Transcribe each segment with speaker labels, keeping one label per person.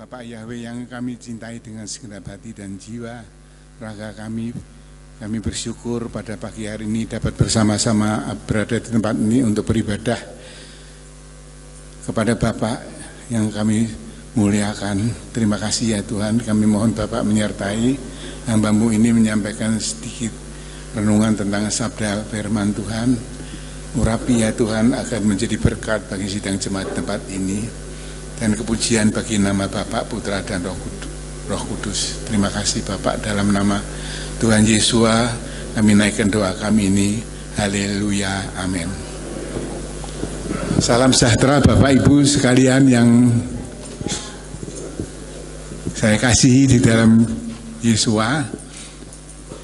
Speaker 1: Bapak Yahweh yang kami cintai dengan segenap hati dan jiwa, raga kami bersyukur pada pagi hari ini dapat bersama-sama berada di tempat ini untuk beribadah kepada Bapak yang kami muliakan. Terima kasih ya Tuhan, kami mohon Bapak menyertai hamba-Mu ini menyampaikan sedikit renungan tentang sabda firman Tuhan. Urapi ya Tuhan agar menjadi berkat bagi sidang jemaat tempat ini dan kepujian bagi nama Bapa, Putra dan Roh Kudus. Terima kasih Bapak, dalam nama Tuhan Yesus kami naikkan doa kami ini. Haleluya, amin. Salam sejahtera Bapak Ibu sekalian yang saya kasihi di dalam Yesus.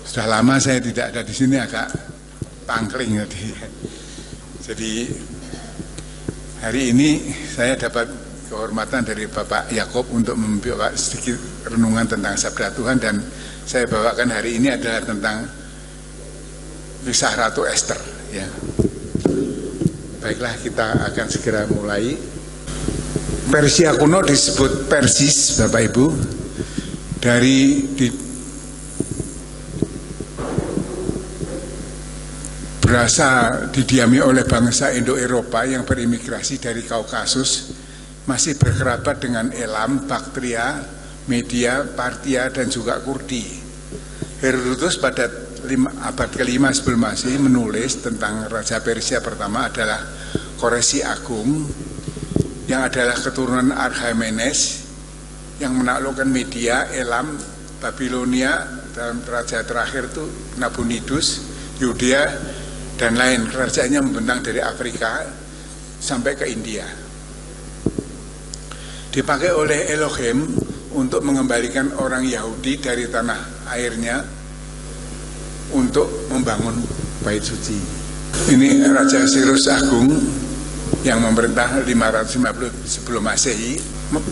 Speaker 1: Sudah lama saya tidak ada di sini, agak pangkling jadi hari ini saya dapat kehormatan dari Bapak Yakob untuk membawa sedikit renungan tentang sabda Tuhan, dan saya bawakan hari ini adalah tentang kisah Ratu Esther ya. Baiklah, kita akan segera mulai. Persia kuno disebut Persis Bapak Ibu, berasa didiami oleh bangsa Indo-Eropa yang berimigrasi dari Kaukasus, masih berkerabat dengan Elam, Baktria, Media, Partia, dan juga Kurdi. Herodotus pada abad ke-5 sebelum Masehi menulis tentang Raja Persia pertama adalah Koresi Agung, yang adalah keturunan Archamenes, yang menaklukkan Media, Elam, Babilonia, dan raja terakhir itu Nabonidus, Yudea, dan lain. Kerajaannya membentang dari Afrika sampai ke India. Dipakai oleh Elohim untuk mengembalikan orang Yahudi dari tanah airnya untuk membangun bait suci. Ini Raja Sirus Agung yang memerintah 550 sebelum Masehi.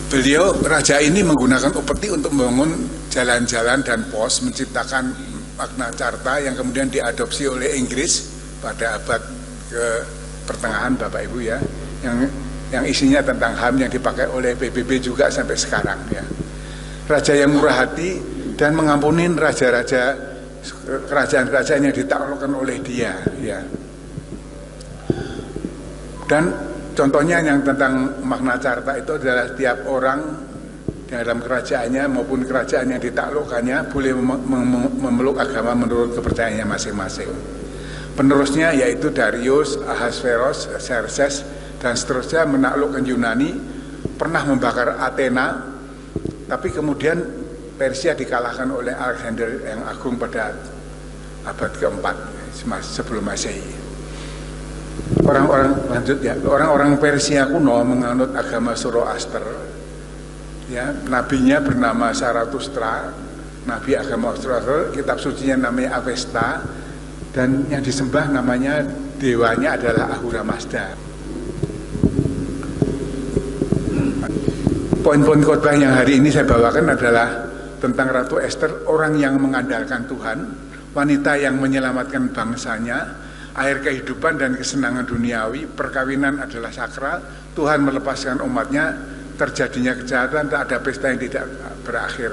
Speaker 1: Beliau, raja ini menggunakan upeti untuk membangun jalan-jalan dan pos, menciptakan Magna Carta yang kemudian diadopsi oleh Inggris pada abad ke pertengahan Bapak Ibu ya, yang isinya tentang HAM yang dipakai oleh PBB juga sampai sekarang ya. Raja yang murah hati dan mengampuni raja-raja kerajaan-kerajaan yang ditaklukkan oleh dia ya. Dan contohnya yang tentang Magna Carta itu adalah tiap orang dalam kerajaannya maupun kerajaan yang ditaklukkannya boleh memeluk agama menurut kepercayaannya masing-masing. Penerusnya yaitu Darius, Ahasveros, Xerxes, dan seterusnya menaklukkan Yunani, pernah membakar Athena, tapi kemudian Persia dikalahkan oleh Alexander yang Agung pada abad keempat sebelum Masehi. Orang-orang Persia kuno menganut agama Zoroaster. Ya, nabinya bernama Zarathustra, nabi agama Zoroaster, kitab sucinya namanya Avesta, dan yang disembah namanya dewanya adalah Ahura Mazda. Poin-poin khotbah yang hari ini saya bawakan adalah tentang Ratu Esther, orang yang mengandalkan Tuhan, wanita yang menyelamatkan bangsanya, air kehidupan dan kesenangan duniawi, perkawinan adalah sakral, Tuhan melepaskan umatnya, terjadinya kejahatan, tak ada pesta yang tidak berakhir,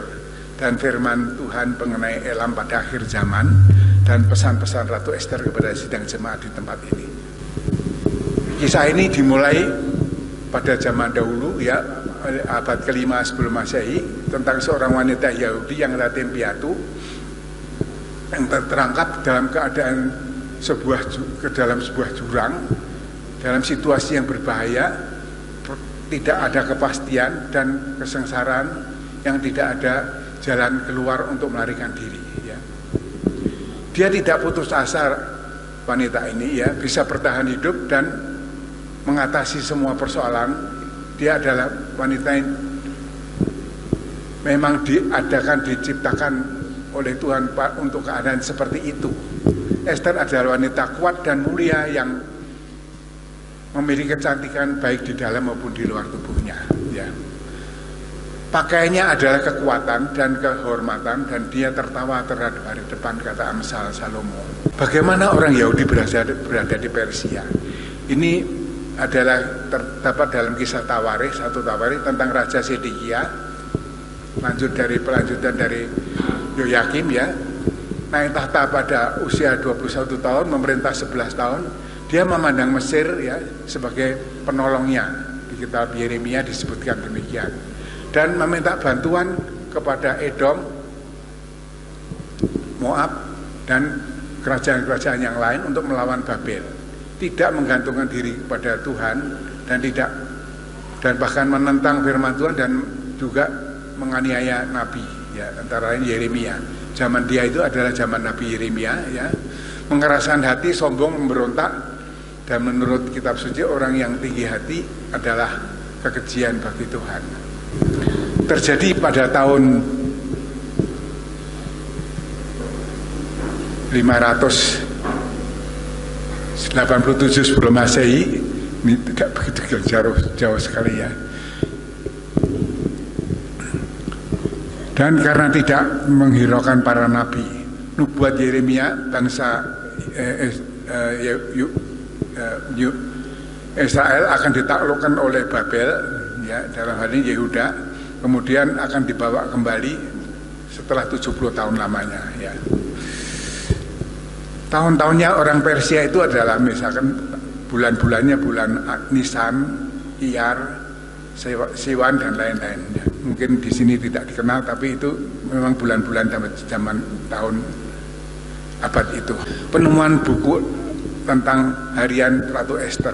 Speaker 1: dan firman Tuhan mengenai Elam pada akhir zaman, dan pesan-pesan Ratu Esther kepada sidang jemaat di tempat ini. Kisah ini dimulai pada zaman dahulu ya, abad ke-5 sebelum Masehi, tentang seorang wanita Yahudi yang yatim piatu yang terperangkap dalam keadaan dalam sebuah jurang, dalam situasi yang berbahaya, tidak ada kepastian dan kesengsaraan, yang tidak ada jalan keluar untuk melarikan diri ya. Dia tidak putus asa, wanita ini ya, bisa bertahan hidup dan mengatasi semua persoalan. Dia adalah wanita yang memang diciptakan oleh Tuhan untuk keadaan seperti itu. Esther adalah wanita kuat dan mulia yang memiliki kecantikan baik di dalam maupun di luar tubuhnya ya. Pakaiannya adalah kekuatan dan kehormatan, dan dia tertawa terhadap hari depan, kata Amsal Salomo. Bagaimana orang Yahudi berada di Persia? Ini adalah terdapat dalam kisah Tawarikh, satu Tawarikh tentang Raja Sedekia pelanjutan dari Yoyakim ya, naik tahta pada usia 21 tahun, memerintah 11 tahun. Dia memandang Mesir ya sebagai penolongnya. Di kitab Yeremia disebutkan demikian. Dan meminta bantuan kepada Edom, Moab, dan kerajaan-kerajaan yang lain untuk melawan Babel. Tidak menggantungkan diri kepada Tuhan dan bahkan menentang firman Tuhan dan juga menganiaya nabi ya, antara lain Yeremia. Zaman dia itu adalah zaman Nabi Yeremia ya. Mengeraskan hati, sombong, memberontak, dan menurut kitab suci orang yang tinggi hati adalah kekejian bagi Tuhan. Terjadi pada tahun 587 sebelum Masehi. Ini tidak begitu jauh sekali ya. Dan karena tidak menghiraukan para nabi, nubuat Yeremia bangsa Israel akan ditaklukkan oleh Babel ya, dalam hal ini Yehuda, kemudian akan dibawa kembali setelah 70 tahun lamanya ya. Tahun-tahunnya orang Persia itu adalah misalkan bulan-bulannya bulan Nisan, Iyar, Siwan dan lain-lain ya. Mungkin di sini tidak dikenal, tapi itu memang bulan-bulan zaman tahun abad itu. Penemuan buku tentang harian Ratu Esther,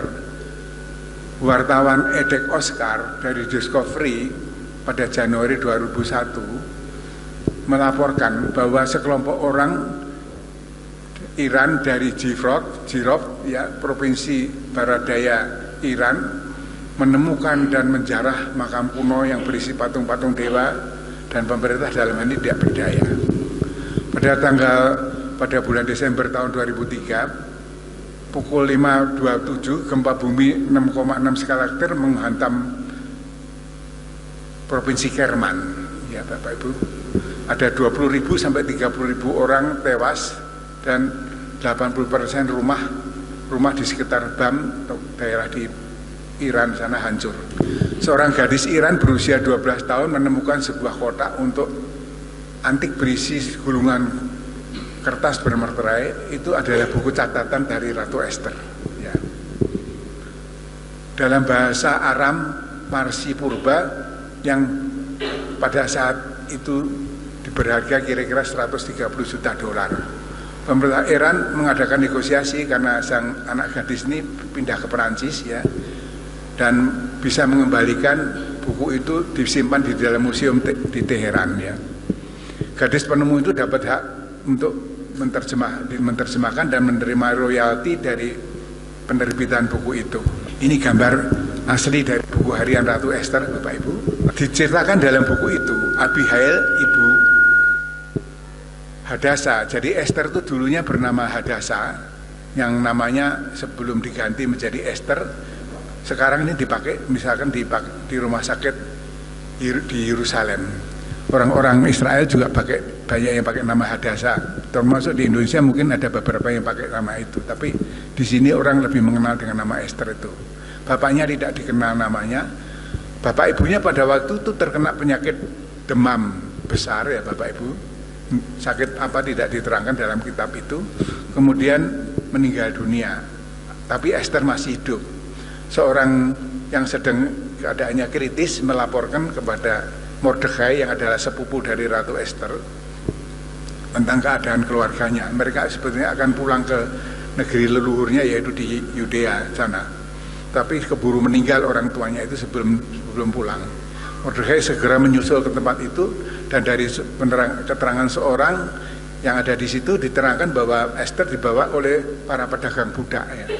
Speaker 1: wartawan Edek Oscar dari Discovery pada Januari 2001 melaporkan bahwa sekelompok orang Iran dari Jirov ya, provinsi barat daya Iran, menemukan dan menjarah makam kuno yang berisi patung-patung dewa, dan pemerintah dalam hal ini tidak berdaya. Pada bulan Desember tahun 2003 pukul 5.27 gempa bumi 6,6 skala Richter menghantam provinsi Kerman ya Bapak Ibu. Ada 20.000 sampai 30.000 orang tewas dan 80% rumah di sekitar Bam atau daerah di Iran sana hancur. Seorang gadis Iran berusia 12 tahun menemukan sebuah kotak untuk antik berisi gulungan kertas bermeterai. Itu adalah buku catatan dari Ratu Esther ya. Dalam bahasa Aram Parsi Purba yang pada saat itu berharga kira-kira 130 juta dolar. Pemerintah Iran mengadakan negosiasi karena sang anak gadis ini pindah ke Perancis ya, dan bisa mengembalikan buku itu disimpan di dalam museum di Teheran ya. Gadis penemu itu dapat hak untuk menerjemahkan dan menerima royalti dari penerbitan buku itu. Ini gambar asli dari buku harian Ratu Esther Bapak Ibu. Diceritakan dalam buku itu Abihail ibu Hadasa. Jadi Esther itu dulunya bernama Hadasa, yang namanya sebelum diganti menjadi Esther. Sekarang ini dipakai misalkan di rumah sakit di Yerusalem. Orang-orang Israel juga banyak yang pakai nama Hadasa. Termasuk di Indonesia mungkin ada beberapa yang pakai nama itu. Tapi di sini orang lebih mengenal dengan nama Esther itu. Bapaknya tidak dikenal namanya. Bapak ibunya pada waktu itu terkena penyakit demam besar ya Bapak Ibu. Sakit apa tidak diterangkan dalam kitab itu. Kemudian meninggal dunia. Tapi Esther masih hidup. Seorang yang sedang keadaannya kritis melaporkan kepada Mordekai yang adalah sepupu dari Ratu Esther tentang keadaan keluarganya. Mereka sebetulnya akan pulang ke negeri leluhurnya, yaitu di Yudea sana. Tapi keburu meninggal orang tuanya itu sebelum pulang. Mordekai segera menyusul ke tempat itu, dan dari keterangan seorang yang ada di situ diterangkan bahwa Esther dibawa oleh para pedagang budak ya.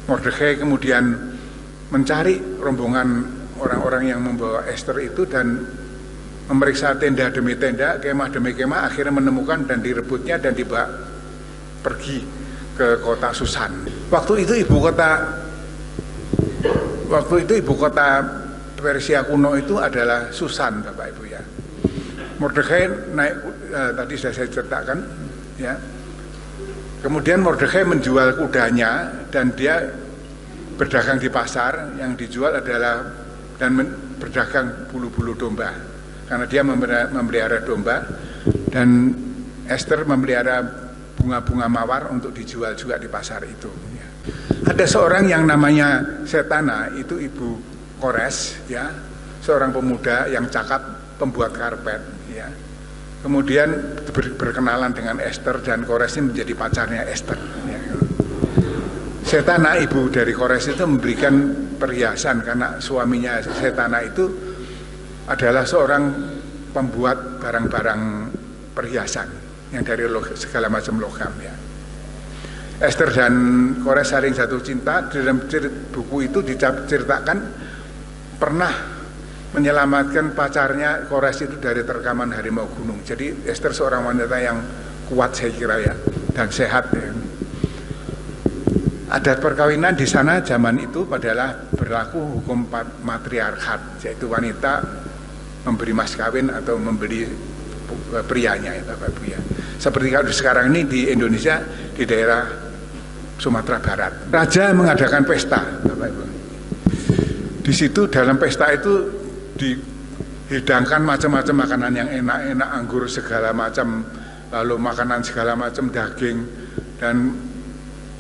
Speaker 1: Mordekai kemudian mencari rombongan orang-orang yang membawa Esther itu dan memeriksa tenda demi tenda, kemah demi kemah, akhirnya menemukan dan direbutnya dan dibawa pergi ke kota Susan. Waktu itu ibu kota Persia kuno itu adalah Susan Bapak Ibu ya. Mordekai naik tadi sudah saya ceritakan ya. Kemudian Mordekai menjual kudanya dan dia berdagang di pasar. Yang dijual adalah berdagang bulu-bulu domba. karena dia memelihara domba, dan Esther memelihara bunga-bunga mawar untuk dijual juga di pasar itu. Ya. Ada seorang yang namanya Setana, itu ibu Kores, ya, seorang pemuda yang cakap, pembuat karpet. Ya. Kemudian berkenalan dengan Esther, dan Kores ini menjadi pacarnya Esther. Ya. Setana, ibu dari Kores itu memberikan perhiasan karena suaminya Setana itu adalah seorang pembuat barang-barang perhiasan yang dari segala macam logam, ya. Esther dan Kores saling jatuh cinta. Dalam buku itu diceritakan pernah menyelamatkan pacarnya Kores itu dari terkaman harimau gunung. Jadi Esther seorang wanita yang kuat, saya kira, ya, dan sehat, ya. Adat perkawinan di sana zaman itu adalah berlaku hukum matriarkat, yaitu wanita memberi mas kawin atau membeli prianya, ya, Bapak Ibu, ya. Seperti kalau sekarang ini di Indonesia, di daerah Sumatera Barat, raja mengadakan pesta, Bapak Ibu. Di situ dalam pesta itu dihidangkan macam-macam makanan yang enak-enak, anggur segala macam, lalu makanan segala macam, daging dan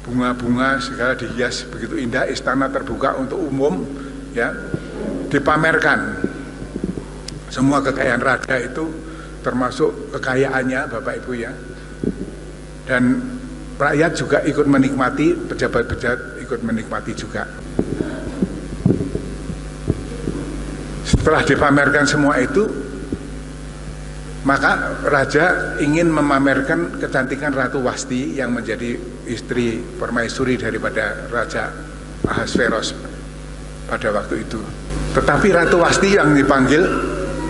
Speaker 1: bunga-bunga segala dihias begitu indah. Istana terbuka untuk umum, ya, dipamerkan semua kekayaan raja itu, termasuk kekayaannya, Bapak Ibu, ya. Dan rakyat juga ikut menikmati, pejabat-pejabat ikut menikmati juga. Setelah dipamerkan semua itu, maka raja ingin memamerkan kecantikan Ratu Wasti yang menjadi istri permaisuri daripada Raja Ahasveros pada waktu itu. Tetapi Ratu Wasti yang dipanggil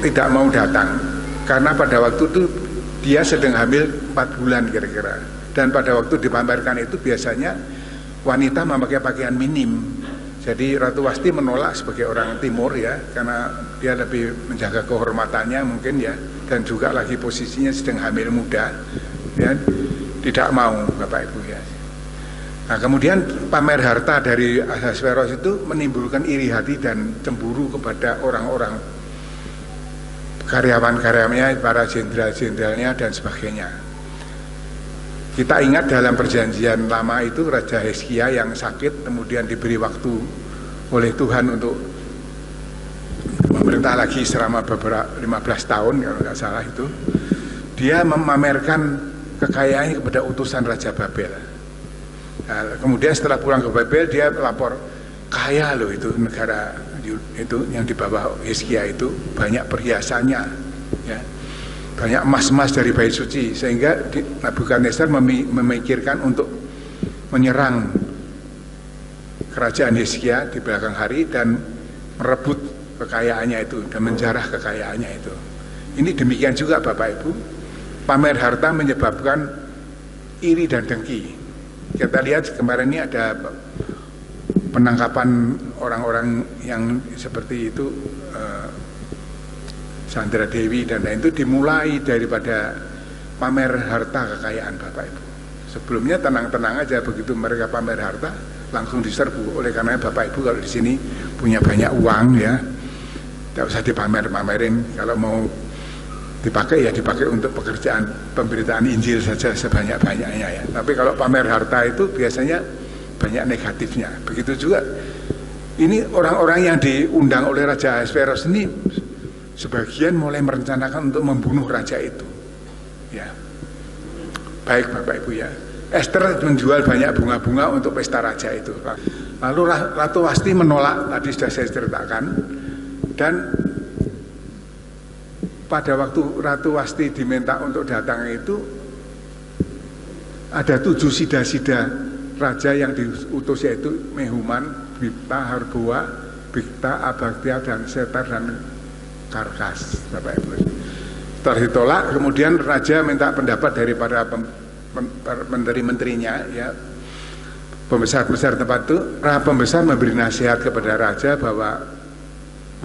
Speaker 1: tidak mau datang, karena pada waktu itu dia sedang hamil 4 bulan kira-kira. Dan pada waktu dipamerkan itu biasanya wanita memakai pakaian minim. Jadi Ratu Wasti menolak sebagai orang timur, ya, karena dia lebih menjaga kehormatannya mungkin, ya, dan juga lagi posisinya sedang hamil muda, ya, tidak mau, Bapak Ibu, ya. Nah, kemudian pamer harta dari Ahasveros itu menimbulkan iri hati dan cemburu kepada orang-orang karyawan-karyawannya, para jenderal-jenderalnya dan sebagainya. Kita ingat dalam perjanjian lama itu Raja Hizkia yang sakit kemudian diberi waktu oleh Tuhan untuk memerintah lagi selama beberapa 15 tahun kalau nggak salah itu. Dia memamerkan kekayaannya kepada utusan Raja Babel. Nah, kemudian setelah pulang ke Babel dia lapor, kaya loh itu negara itu yang di bawah Hizkia itu, banyak perhiasannya, ya, banyak emas-emas dari bait suci, sehingga Nebukadnezar memikirkan untuk menyerang kerajaan Hizkia di belakang hari dan merebut kekayaannya itu dan menjarah kekayaannya itu. Ini demikian juga, Bapak Ibu, pamer harta menyebabkan iri dan dengki. Kita lihat kemarin ini ada penangkapan orang-orang yang seperti itu, Sandra Dewi dan lain, itu dimulai daripada pamer harta kekayaan, Bapak Ibu. Sebelumnya tenang-tenang aja, begitu mereka pamer harta langsung diserbu. Oleh karena Bapak Ibu kalau di sini punya banyak uang, ya, tidak usah dipamer-pamerin. Kalau mau dipakai, ya dipakai untuk pekerjaan pemberitaan Injil saja sebanyak-banyaknya, ya. Tapi kalau pamer harta itu biasanya banyak negatifnya. Begitu juga ini orang-orang yang diundang oleh Raja Ahasveros ini sebagian mulai merencanakan untuk membunuh raja itu, ya. Baik, Bapak Ibu, ya. Esther menjual banyak bunga-bunga untuk pesta raja itu. Lalu Ratu Wasti menolak, tadi sudah saya ceritakan. Dan pada waktu Ratu Wasti diminta untuk datang itu, ada 7 sida-sida raja yang diutus, yaitu Mehuman, Bigta, Harboa, Bigta, Abagtia, dan Setar dan Karkas, Bapak Ibu. Setelah ditolak, kemudian raja minta pendapat dari para menteri-menterinya, ya, pembesar-pembesar tempat itu. Para pembesar memberi nasihat kepada raja bahwa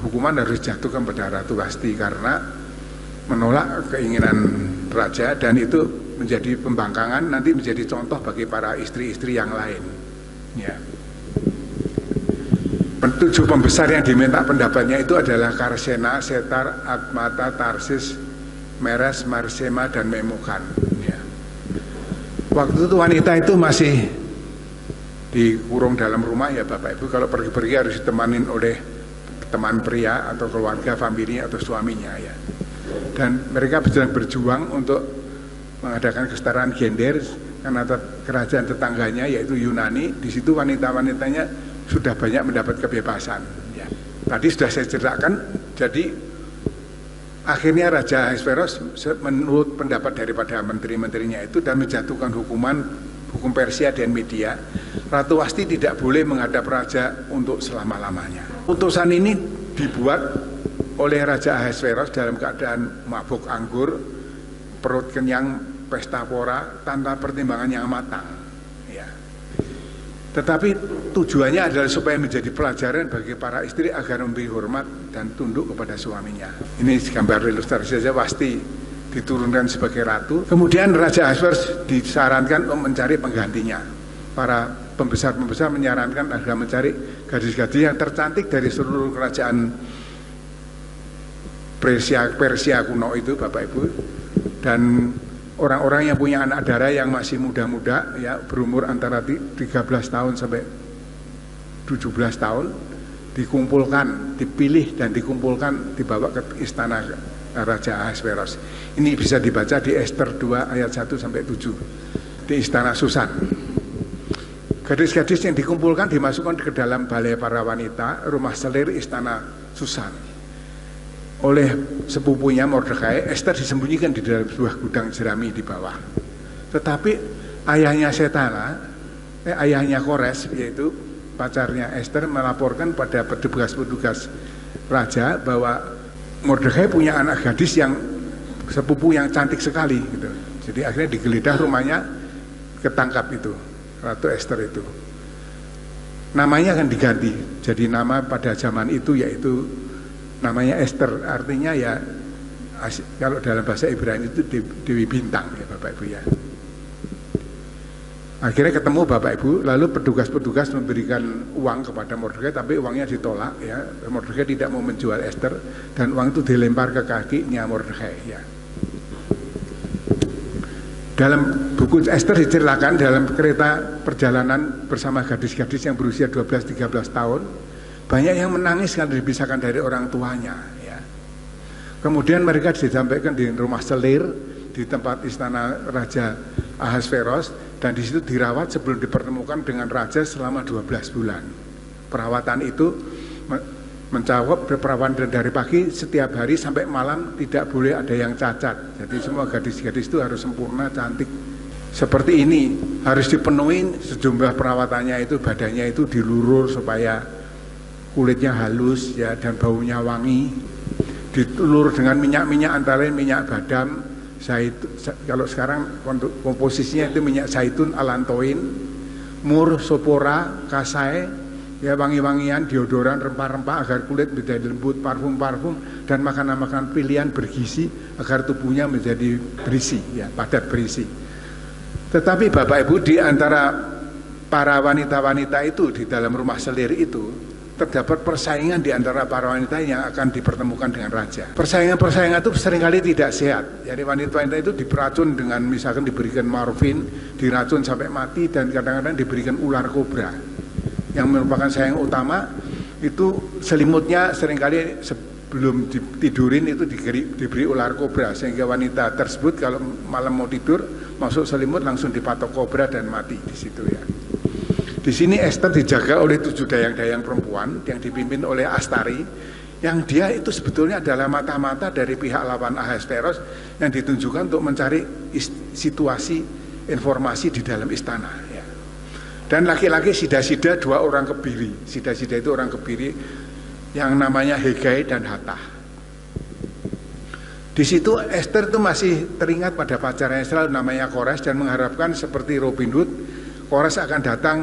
Speaker 1: hukuman harus dijatuhkan pada Ratu Wasti karena menolak keinginan raja, dan itu menjadi pembangkangan, nanti menjadi contoh bagi para istri-istri yang lain, ya. Tujuh pembesar yang diminta pendapatnya itu adalah Karsena, Setar, Atmata, Tarsis, Meres, Marsema, dan Memukan. Ya. Waktu itu wanita itu masih dikurung dalam rumah ya Bapak Ibu. Kalau pergi-pergi harus ditemanin oleh teman pria atau keluarga, famili atau suaminya ya. Dan mereka sedang berjuang untuk mengadakan kesetaraan gender karena kerajaan tetangganya yaitu Yunani. Di situ wanita-wanitanya sudah banyak mendapat kebebasan. Ya. Tadi sudah saya ceritakan. Jadi akhirnya Raja Ahasveros menurut pendapat daripada menteri-menterinya itu dan menjatuhkan hukum Persia dan Media, Ratu Wasti tidak boleh menghadap raja untuk selama-lamanya. Putusan ini dibuat oleh Raja Ahasveros dalam keadaan mabuk anggur, perut kenyang, pesta pora, tanpa pertimbangan yang matang. Ya. Tetapi tujuannya adalah supaya menjadi pelajaran bagi para istri agar memberi hormat dan tunduk kepada suaminya. Ini gambar ilustrasi saja. Wasti diturunkan sebagai ratu. Kemudian Raja Ahasveros disarankan untuk mencari penggantinya. Para pembesar-pembesar menyarankan agar mencari gadis-gadis yang tercantik dari seluruh kerajaan Persia kuno itu, Bapak Ibu, dan orang-orang yang punya anak darah yang masih muda-muda, ya, berumur antara 13 tahun sampai 17 tahun, dikumpulkan, dipilih dan dikumpulkan, dibawa ke istana Raja Ahasveros. Ini bisa dibaca di Ester 2 ayat 1 sampai 7 di istana Susan. Gadis-gadis yang dikumpulkan dimasukkan ke dalam balai para wanita, rumah selir istana Susan. Oleh sepupunya Mordekai, Ester disembunyikan di dalam sebuah gudang jerami di bawah. Tetapi ayahnya ayahnya Kores, yaitu pacarnya Ester, melaporkan pada petugas-petugas raja bahwa Mordekai punya anak gadis yang sepupu yang cantik sekali gitu. Jadi akhirnya digeledah rumahnya, ketangkap itu Ratu Ester itu. Namanya akan diganti. Jadi nama pada zaman itu yaitu namanya Ester, artinya ya kalau dalam bahasa Ibrani itu Dewi Bintang ya Bapak Ibu ya. Akhirnya ketemu Bapak Ibu, lalu petugas-petugas memberikan uang kepada Mordekai, tapi uangnya ditolak ya. Mordekai tidak mau menjual Ester dan uang itu dilempar ke kakinya Mordekai ya. Dalam buku Ester diceritakan dalam kereta perjalanan bersama gadis-gadis yang berusia 12-13 tahun, banyak yang menangis karena dipisahkan dari orang tuanya ya. Kemudian mereka disampaikan di rumah selir di tempat istana Raja Ahasveros, dan di situ dirawat sebelum dipertemukan dengan raja selama 12 bulan. Perawatan itu mencakup perawatan dari pagi setiap hari sampai malam, tidak boleh ada yang cacat. Jadi semua gadis-gadis itu harus sempurna, cantik. Seperti ini harus dipenuhi sejumlah perawatannya itu, badannya itu dilurur supaya kulitnya halus ya dan baunya wangi. Dilurur dengan minyak-minyak antara lain minyak badam, zaitun, kalau sekarang untuk komposisinya itu minyak zaitun, alantoin, mur, sopora, kasai, ya wangi-wangian, deodoran, rempah-rempah agar kulit menjadi lembut, parfum-parfum dan makanan-makanan pilihan bergizi agar tubuhnya menjadi berisi, ya padat berisi. Tetapi Bapak Ibu, di antara para wanita-wanita itu di dalam rumah selir itu terdapat persaingan di antara para wanita yang akan dipertemukan dengan raja. Persaingan-persaingan itu seringkali tidak sehat. Jadi wanita-wanita itu diperacun dengan misalkan diberikan morfin, diracun sampai mati, dan kadang-kadang diberikan ular kobra. Yang merupakan saing utama itu selimutnya seringkali sebelum tidurin itu diberi ular kobra, sehingga wanita tersebut kalau malam mau tidur masuk selimut langsung dipatok kobra dan mati di situ ya. Di sini Ester dijaga oleh 7 dayang-dayang perempuan yang dipimpin oleh Astari, yang dia itu sebetulnya adalah mata-mata dari pihak lawan Ahasveros yang ditunjukkan untuk mencari situasi informasi di dalam istana ya. Dan laki-laki Sida-Sida 2 orang kebiri. Sida-Sida itu orang kebiri yang namanya Hegai dan Hatah. Di situ Ester itu masih teringat pada pacarnya Israel namanya Kores dan mengharapkan seperti Robin Hood, Kores akan datang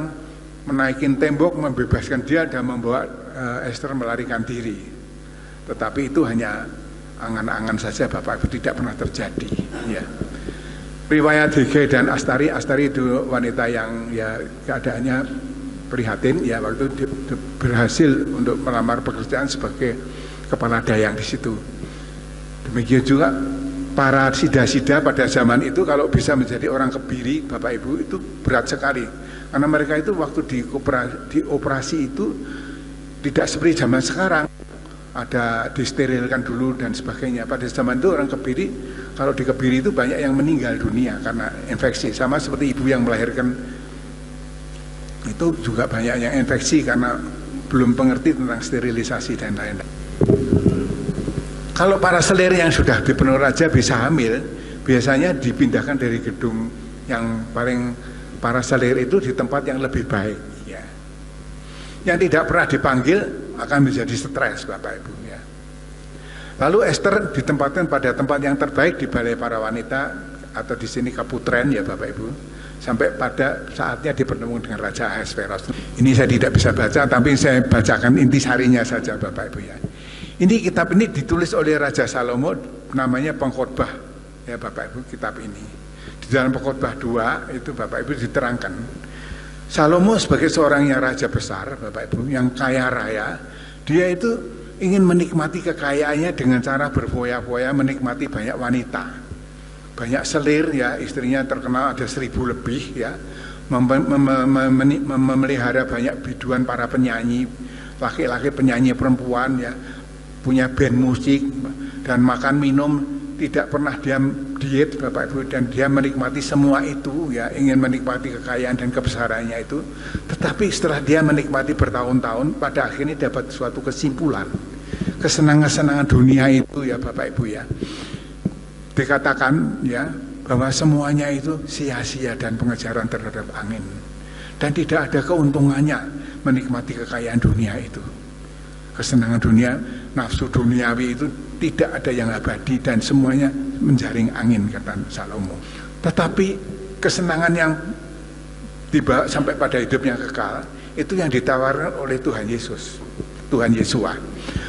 Speaker 1: menaikin tembok, membebaskan dia dan membawa Ester melarikan diri. Tetapi itu hanya angan-angan saja Bapak Ibu, tidak pernah terjadi ya. Riwayat Hegai dan Astari itu wanita yang ya keadaannya prihatin ya waktu berhasil untuk melamar pekerjaan sebagai kepala dayang di situ. Demikian juga para sida-sida pada zaman itu kalau bisa menjadi orang Kebiri, Bapak Ibu, itu berat sekali. Karena mereka itu waktu di operasi itu tidak seperti zaman sekarang. Ada disterilkan dulu dan sebagainya. Pada zaman itu orang Kebiri, kalau di Kebiri itu banyak yang meninggal dunia karena infeksi. Sama seperti ibu yang melahirkan itu juga banyak yang infeksi karena belum mengerti tentang sterilisasi dan lain-lain. Kalau para selir yang sudah dipenuhi raja bisa hamil, biasanya dipindahkan dari gedung yang paling para selir itu di tempat yang lebih baik. Ya. Yang tidak pernah dipanggil akan menjadi stres, Bapak Ibu. Ya. Lalu Esther ditempatkan pada tempat yang terbaik di balai para wanita atau di sini Kaputren ya Bapak Ibu. Sampai pada saatnya dipertemukan dengan Raja Ahasveros. Ini saya tidak bisa baca, tapi saya bacakan intisarinya saja Bapak Ibu ya. Ini kitab ini ditulis oleh Raja Salomo, namanya Pengkhotbah ya Bapak Ibu, kitab ini. Di dalam Pengkhotbah 2 itu Bapak Ibu diterangkan. Salomo sebagai seorang yang raja besar Bapak Ibu, yang kaya raya, dia itu ingin menikmati kekayaannya dengan cara berfoya-foya, menikmati banyak wanita. Banyak selir ya, istrinya terkenal ada 1000 lebih ya, memelihara banyak biduan para penyanyi, laki-laki penyanyi perempuan ya, punya band musik dan makan minum tidak pernah dia diet Bapak Ibu, dan dia menikmati semua itu ya, ingin menikmati kekayaan dan kebesarannya itu. Tetapi setelah dia menikmati bertahun-tahun, pada akhirnya dapat suatu kesimpulan, kesenangan-kesenangan dunia itu ya Bapak Ibu ya, dikatakan ya bahwa semuanya itu sia-sia dan pengejaran terhadap angin, dan tidak ada keuntungannya menikmati kekayaan dunia itu. Kesenangan dunia, nafsu duniawi itu tidak ada yang abadi dan semuanya menjaring angin, kata Salomo. Tetapi kesenangan yang tiba sampai pada hidup yang kekal itu yang ditawarkan oleh Tuhan Yesus, Tuhan Yesua.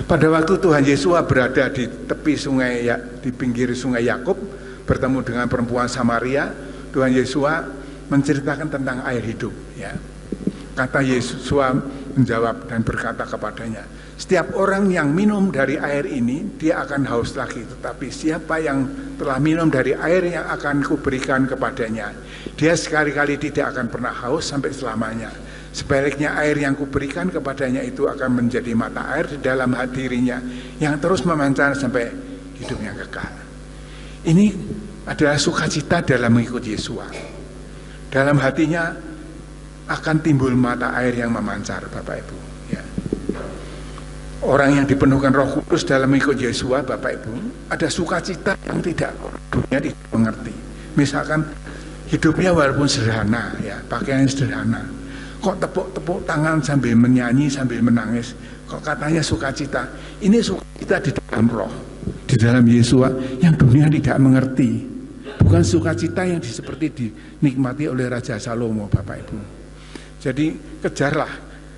Speaker 1: Pada waktu Tuhan Yesua berada di tepi sungai, di pinggir sungai Yakub, bertemu dengan perempuan Samaria, Tuhan Yesua menceritakan tentang air hidup. Ya. Kata Yesua menjawab dan berkata kepadanya, setiap orang yang minum dari air ini, dia akan haus lagi. Tetapi siapa yang telah minum dari air yang akan kuberikan kepadanya, dia sekali-kali tidak akan pernah haus sampai selamanya. Sebaliknya air yang kuberikan kepadanya itu akan menjadi mata air di dalam hati dirinya yang terus memancar sampai hidup yang kekal. Ini adalah sukacita dalam mengikuti Yesua. Dalam hatinya akan timbul mata air yang memancar Bapak Ibu ya. Orang yang dipenuhkan Roh Kudus dalam mengikuti Yesua Bapak Ibu, ada sukacita yang tidak dunia tidak mengerti. Misalkan hidupnya walaupun sederhana ya, pakaian sederhana, kok tepuk-tepuk tangan sambil menyanyi, sambil menangis, kok katanya sukacita. Ini sukacita di dalam roh, di dalam Yesua yang dunia tidak mengerti. Bukan sukacita yang seperti dinikmati oleh Raja Salomo Bapak Ibu. Jadi kejarlah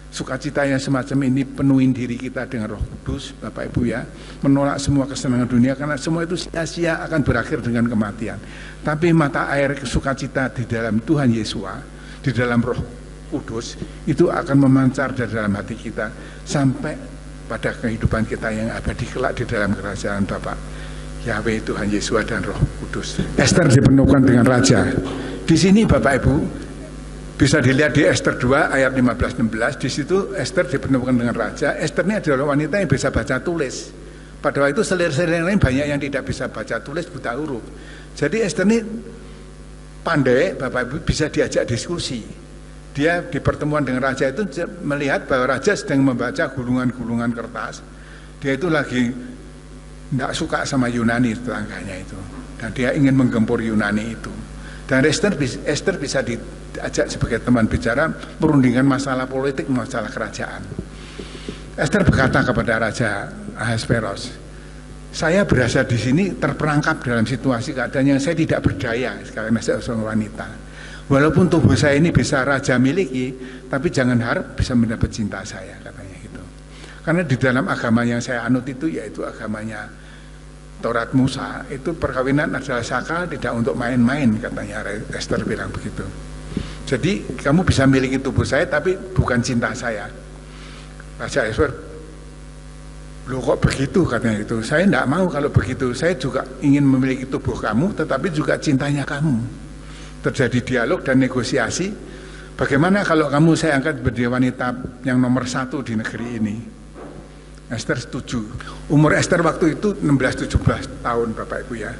Speaker 1: sukacita yang semacam ini, penuhin diri kita dengan Roh Kudus Bapak Ibu ya. Menolak semua kesenangan dunia karena semua itu sia-sia, akan berakhir dengan kematian. Tapi mata air sukacita di dalam Tuhan Yesua, di dalam Roh Kudus itu akan memancar dari dalam hati kita sampai pada kehidupan kita yang abadi kelak di dalam kerajaan Bapa Yahweh, Tuhan Yesua dan Roh Kudus. Esther dipenuhkan dengan raja. Di sini Bapak Ibu bisa dilihat di Esther 2 ayat 15-16. Di situ Esther dipenuhkan dengan raja. Esther ini adalah wanita yang bisa baca tulis. Pada waktu itu selir-selir lain banyak yang tidak bisa baca tulis, buta huruf. Jadi Esther ini pandai Bapak Ibu, bisa diajak diskusi. Dia di pertemuan dengan raja itu melihat bahwa raja sedang membaca gulungan-gulungan kertas. Dia itu lagi tidak suka sama Yunani tetangganya itu, dan dia ingin menggempur Yunani itu. Dan Esther bisa diajak sebagai teman bicara merundingkan masalah politik, masalah kerajaan. Esther berkata kepada Raja Ahasveros, saya berasa di sini terperangkap dalam situasi keadaan yang saya tidak berdaya karena saya seorang wanita. Walaupun tubuh saya ini bisa raja miliki, tapi jangan harap bisa mendapat cinta saya, katanya gitu. Karena di dalam agama yang saya anut itu, yaitu agamanya Taurat Musa, itu perkawinan adalah sakral, tidak untuk main-main, katanya Esther bilang begitu. Jadi kamu bisa miliki tubuh saya tapi bukan cinta saya. Raja Ahasverus, loh kok begitu katanya itu. Saya tidak mau kalau begitu. Saya juga ingin memiliki tubuh kamu tetapi juga cintanya kamu. Terjadi dialog dan negosiasi. Bagaimana kalau kamu saya angkat menjadi wanita yang nomor 1 di negeri ini? Esther setuju. Umur Esther waktu itu 16-17 tahun Bapak Ibu ya.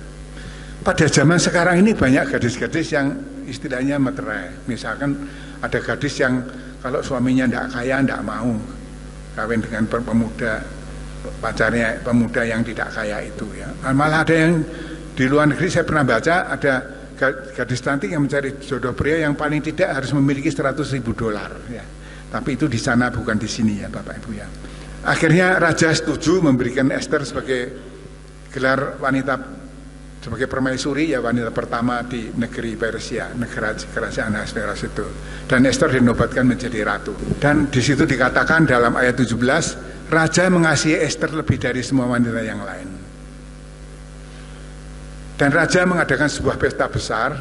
Speaker 1: Pada zaman sekarang ini banyak gadis-gadis yang istilahnya meterai. Misalkan ada gadis yang kalau suaminya tidak kaya tidak mau kawin dengan pemuda, pacarnya pemuda yang tidak kaya itu ya. Malah ada yang di luar negeri saya pernah baca ada gadis cantik yang mencari jodoh pria yang paling tidak harus memiliki $100.000 ya. Tapi itu di sana bukan di sini ya Bapak Ibu ya. Akhirnya raja setuju memberikan Esther sebagai gelar wanita, sebagai permaisuri ya, wanita pertama di negeri Persia, negara kerajaan Ahasverus itu. Dan Esther dinobatkan menjadi ratu. Dan di situ dikatakan dalam ayat 17, raja mengasihi Esther lebih dari semua wanita yang lain. Dan raja mengadakan sebuah pesta besar.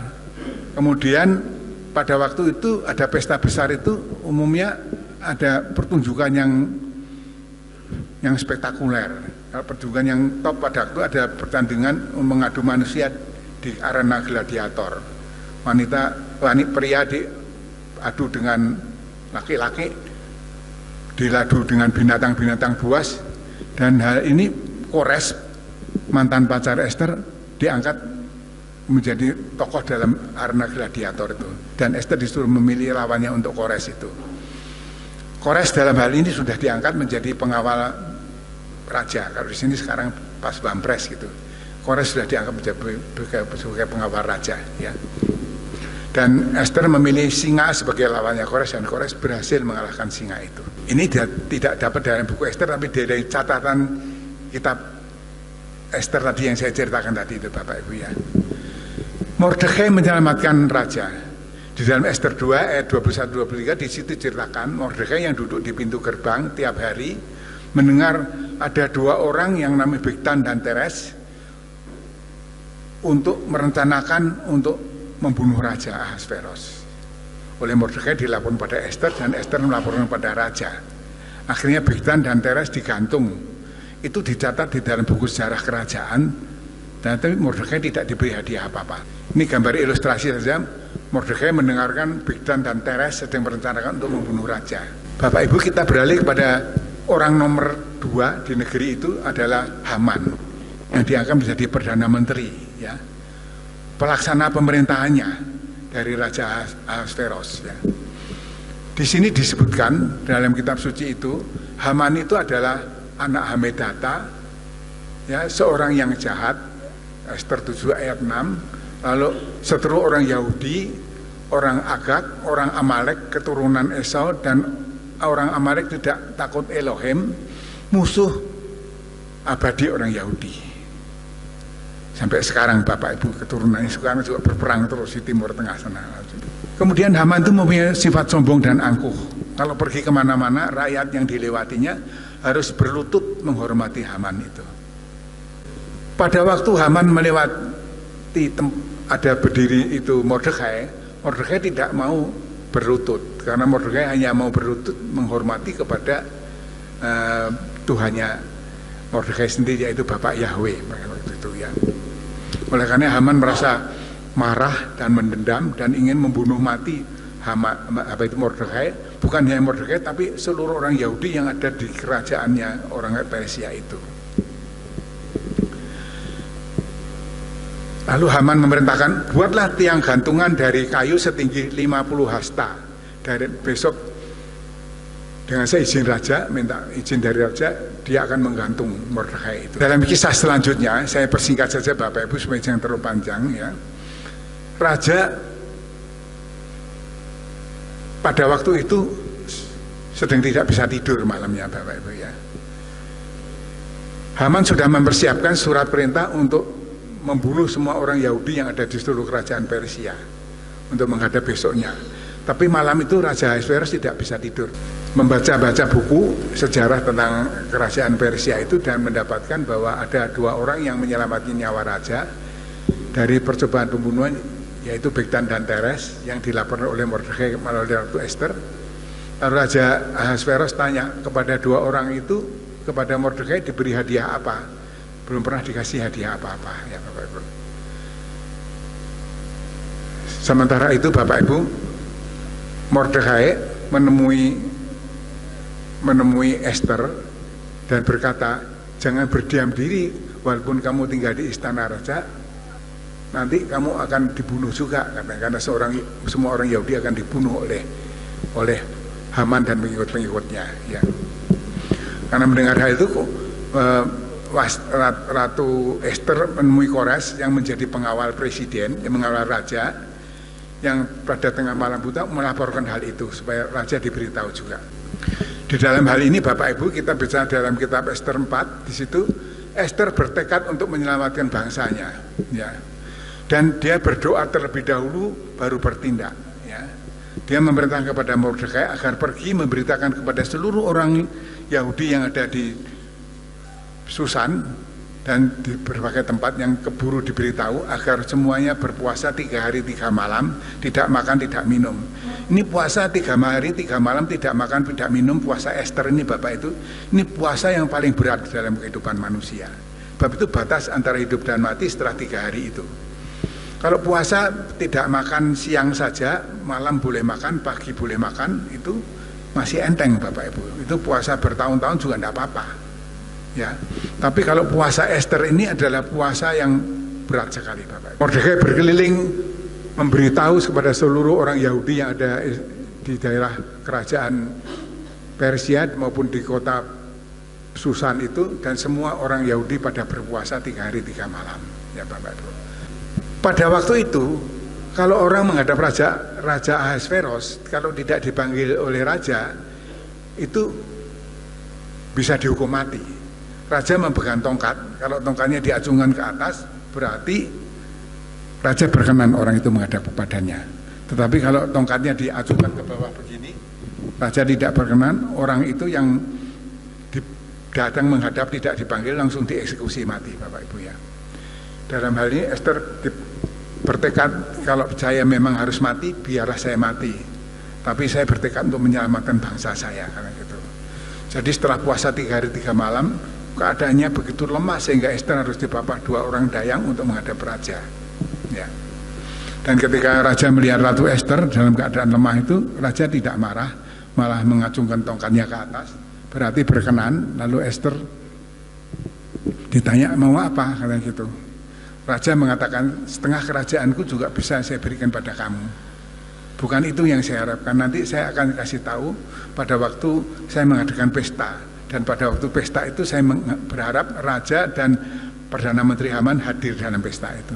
Speaker 1: Kemudian pada waktu itu ada pesta besar itu umumnya ada pertunjukan yang spektakuler. Pertunjukan yang top pada waktu ada pertandingan mengadu manusia di arena gladiator. Pria diadu dengan laki-laki, diladu dengan binatang-binatang buas. Dan hal ini Kores, mantan pacar Esther, diangkat menjadi tokoh dalam arena gladiator itu. Dan Esther disuruh memilih lawannya untuk Kores itu. Kores dalam hal ini sudah diangkat menjadi pengawal raja. Kalau di sini sekarang pas Pampres gitu. Kores sudah dianggap sebagai pengawal raja ya. Dan Esther memilih singa sebagai lawannya Kores dan Kores berhasil mengalahkan singa itu. Ini tidak dapat dalam buku Esther tapi dari catatan kitab Esther tadi yang saya ceritakan tadi itu Bapak Ibu ya. Mordekai menyelamatkan raja. Di dalam Esther 2 ayat 21-23 di situ ceritakan Mordekai yang duduk di pintu gerbang tiap hari mendengar ada 2 orang yang namanya Bigtan dan Teres untuk merencanakan untuk membunuh Raja Ahasverus. Oleh Mordekai dilaporkan pada Esther dan Esther melaporkan pada raja. Akhirnya Bigtan dan Teres digantung. Itu dicatat di dalam buku sejarah kerajaan dan tapi Mordekai tidak diberi hadiah apa-apa. Ini gambar ilustrasi saja. Mordekai mendengarkan Bigtan dan Teres sedang merencanakan untuk membunuh raja. Bapak Ibu, kita beralih kepada orang nomor 2 di negeri itu adalah Haman yang diangkat menjadi Perdana Menteri ya. Pelaksana pemerintahannya dari Raja Ahasverus ya. Di sini disebutkan dalam kitab suci itu Haman itu adalah anak Hamedata ya, seorang yang jahat. Esther 7 ayat 6. Lalu seteru orang Yahudi, orang Agag, orang Amalek keturunan Esau, dan orang Amalek tidak takut Elohim, musuh abadi orang Yahudi. Sampai sekarang Bapak Ibu keturunannya sekarang juga berperang terus di Timur Tengah sana. Kemudian Haman itu mempunyai sifat sombong dan angkuh. Kalau pergi kemana-mana rakyat yang dilewatinya harus berlutut menghormati Haman itu. Pada waktu Haman melewati ada berdiri itu Mordekai tidak mau berlutut karena Mordekai hanya mau berlutut menghormati kepada Tuhannya Mordekai sendiri, yaitu Bapak Yahweh waktu itu ya. Oleh karena Haman merasa marah dan mendendam dan ingin membunuh mati Mordekai, bukan hanya Mordekai tapi seluruh orang Yahudi yang ada di kerajaannya orang Persia itu. Lalu Haman memerintahkan, buatlah tiang gantungan dari kayu setinggi 50 hasta. Dari besok dengan seizin raja, minta izin dari raja, dia akan menggantung Mordekai itu. Dalam kisah selanjutnya, saya persingkat saja Bapak Ibu supaya jangan terlalu panjang ya. Raja pada waktu itu sedang tidak bisa tidur malamnya Bapak Ibu ya. Haman sudah mempersiapkan surat perintah untuk membunuh semua orang Yahudi yang ada di seluruh kerajaan Persia untuk menghadap besoknya. Tapi malam itu Raja Ahasverus tidak bisa tidur, membaca-baca buku sejarah tentang kerajaan Persia itu dan mendapatkan bahwa ada 2 orang yang menyelamatkan nyawa raja dari percobaan pembunuhan yaitu Bigtan dan Teres yang dilaporkan oleh Mordekai melalui Ratu Ester. Lalu Raja Ahasveros tanya kepada dua orang itu, kepada Mordekai diberi hadiah apa? Belum pernah dikasih hadiah apa-apa, ya Bapak Ibu. Sementara itu Bapak Ibu, Mordekai menemui Ester dan berkata, jangan berdiam diri, walaupun kamu tinggal di istana raja, nanti kamu akan dibunuh juga, karena semua orang Yahudi akan dibunuh oleh Haman dan pengikut-pengikutnya. Ya. Karena mendengar hal itu, Ratu Ester menemui Kores yang menjadi pengawal presiden, yang mengawal raja, yang pada tengah malam buta melaporkan hal itu supaya raja diberitahu juga. Di dalam hal ini Bapak Ibu, kita bicara dalam kitab Ester 4, di situ Ester bertekad untuk menyelamatkan bangsanya, ya. Dan dia berdoa terlebih dahulu baru bertindak, ya. Dia memerintahkan kepada Mordekai agar pergi memberitakan kepada seluruh orang Yahudi yang ada di Susan dan di berbagai tempat yang keburu diberitahu agar semuanya berpuasa 3 hari 3 malam, tidak makan tidak minum. Ini puasa 3 hari 3 malam tidak makan tidak minum, puasa Ester ini Bapak itu, ini puasa yang paling berat dalam kehidupan manusia. Sebab itu batas antara hidup dan mati setelah 3 hari itu. Kalau puasa tidak makan siang saja, malam boleh makan, pagi boleh makan, itu masih enteng Bapak Ibu. Itu puasa bertahun-tahun juga tidak apa-apa. Ya. Tapi kalau puasa Ester ini adalah puasa yang berat sekali Bapak Ibu. Mordekai berkeliling memberitahu kepada seluruh orang Yahudi yang ada di daerah kerajaan Persia maupun di kota Susan itu, dan semua orang Yahudi pada berpuasa 3 hari 3 malam, ya Bapak Ibu. Pada waktu itu, kalau orang menghadap Raja Ahasveros, kalau tidak dipanggil oleh raja, itu bisa dihukum mati. Raja memegang tongkat, kalau tongkatnya diacungkan ke atas, berarti raja berkenan orang itu menghadap kepadanya. Tetapi kalau tongkatnya diacungkan ke bawah begini, raja tidak berkenan, orang itu yang datang menghadap tidak dipanggil langsung dieksekusi mati Bapak Ibu ya. Dalam hal ini Ester bertekad, kalau saya memang harus mati, biarlah saya mati. Tapi saya bertekad untuk menyelamatkan bangsa saya, karena gitu. Jadi setelah puasa 3 hari 3 malam, keadaannya begitu lemah sehingga Ester harus dipapah 2 orang dayang untuk menghadap raja. Ya. Dan ketika raja melihat Ratu Ester dalam keadaan lemah itu, raja tidak marah, malah mengacungkan tongkatnya ke atas, berarti berkenan. Lalu Ester ditanya mau apa, kata gitu. Raja mengatakan, setengah kerajaanku juga bisa saya berikan pada kamu. Bukan itu yang saya harapkan. Nanti saya akan kasih tahu pada waktu saya mengadakan pesta. Dan pada waktu pesta itu saya berharap raja dan Perdana Menteri Haman hadir dalam pesta itu.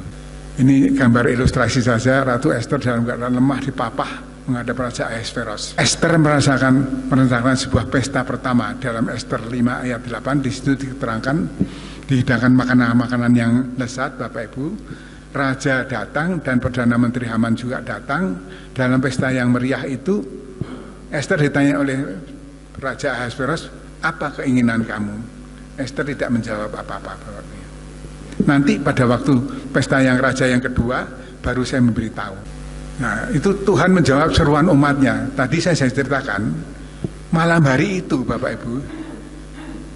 Speaker 1: Ini gambar ilustrasi saja Ratu Ester dalam keadaan lemah dipapah menghadap Raja Ahasveros. Ester merencanakan sebuah pesta pertama dalam Ester 5 ayat 8. Di situ diterangkan, dihidangkan makanan-makanan yang lezat Bapak Ibu. Raja datang dan Perdana Menteri Haman juga datang. Dalam pesta yang meriah itu, Ester ditanya oleh Raja Ahasveros, apa keinginan kamu? Ester tidak menjawab apa-apa. Nanti pada waktu pesta yang raja yang kedua, baru saya memberitahu. Nah, itu Tuhan menjawab seruan umatnya. Tadi saya ceritakan, malam hari itu Bapak Ibu,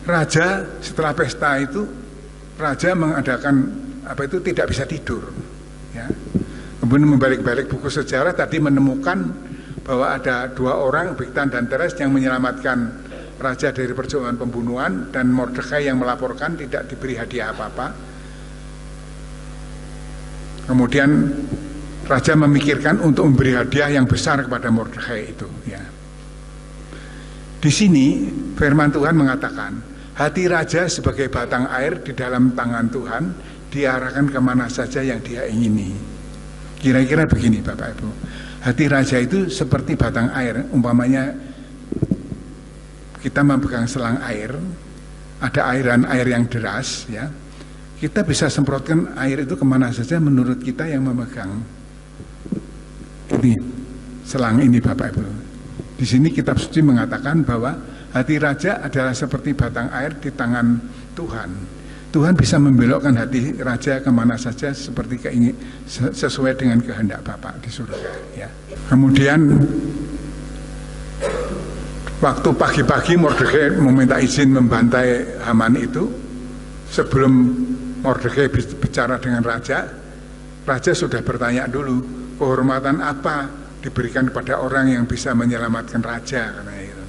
Speaker 1: raja setelah pesta itu, raja mengadakan tidak bisa tidur. Ya. Kemudian membalik-balik buku sejarah, tadi menemukan bahwa ada 2 orang, Bigtan dan Teres, yang menyelamatkan raja dari percobaan pembunuhan, dan Mordekai yang melaporkan tidak diberi hadiah apa-apa. Kemudian raja memikirkan untuk memberi hadiah yang besar kepada Mordekai itu. Ya. Di sini firman Tuhan mengatakan, hati raja sebagai batang air di dalam tangan Tuhan, diarahkan kemana saja yang dia ingini. Kira-kira begini Bapak Ibu, hati raja itu seperti batang air. Umpamanya kita memegang selang air, ada airan air yang deras, ya, kita bisa semprotkan air itu kemana saja menurut kita yang memegang ini selang ini Bapak Ibu. Di sini kitab suci mengatakan bahwa hati raja adalah seperti batang air di tangan Tuhan, Tuhan bisa membelokkan hati raja kemana saja seperti sesuai dengan kehendak Bapa di surga. Ya. Kemudian waktu pagi-pagi Mordekai meminta izin membantai Haman itu. Sebelum Mordekai bicara dengan raja sudah bertanya dulu, kehormatan apa diberikan kepada orang yang bisa menyelamatkan raja, karena itu.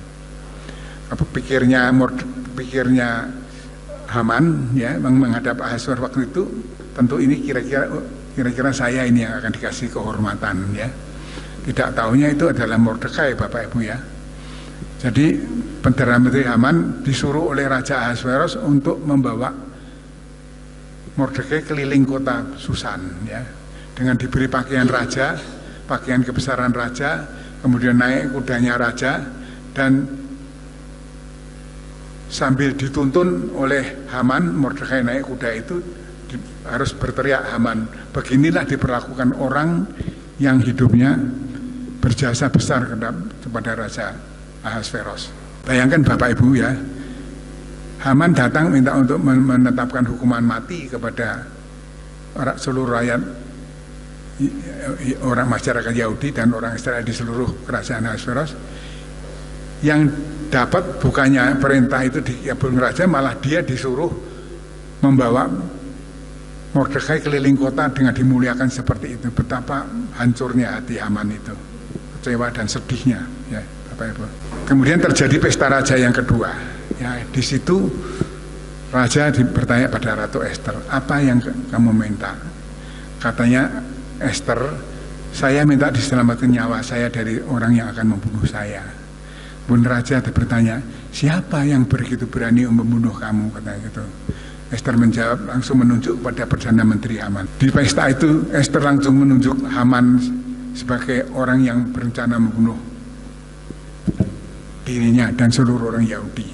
Speaker 1: Apa pikirnya Haman ya menghadap Ahasverus waktu itu, tentu ini kira-kira saya ini yang akan dikasih kehormatan ya. Tidak taunya itu adalah Mordekai, Bapak Ibu ya. Jadi Perdana Menteri Haman disuruh oleh Raja Ahasverus untuk membawa Mordekai keliling kota Susan ya, dengan diberi pakaian raja, pakaian kebesaran raja, kemudian naik kudanya raja, dan sambil dituntun oleh Haman, Mordekai naik kuda itu harus berteriak, Haman, beginilah diperlakukan orang yang hidupnya berjasa besar kepada Raja Ahasverus. Bayangkan Bapak Ibu ya, Haman datang minta untuk menetapkan hukuman mati kepada seluruh rakyat, orang masyarakat Yahudi dan orang Israel di seluruh kerajaan Ahasverus. Yang dapat bukannya perintah itu dikabulkan raja, malah dia disuruh membawa Mordekai keliling kota dengan dimuliakan seperti itu. Betapa hancurnya hati Haman itu, kecewa dan sedihnya ya Bapak Ibu. Kemudian terjadi pesta raja yang kedua ya, di situ raja bertanya pada Ratu Ester, apa yang kamu minta? Katanya Ester, saya minta diselamatkan nyawa saya dari orang yang akan membunuh saya. Bun Raja bertanya, siapa yang begitu berani membunuh kamu, katanya gitu. Ester menjawab, langsung menunjuk kepada Perdana Menteri Haman. Di pesta itu Ester langsung menunjuk Haman sebagai orang yang berencana membunuh dirinya dan seluruh orang Yahudi.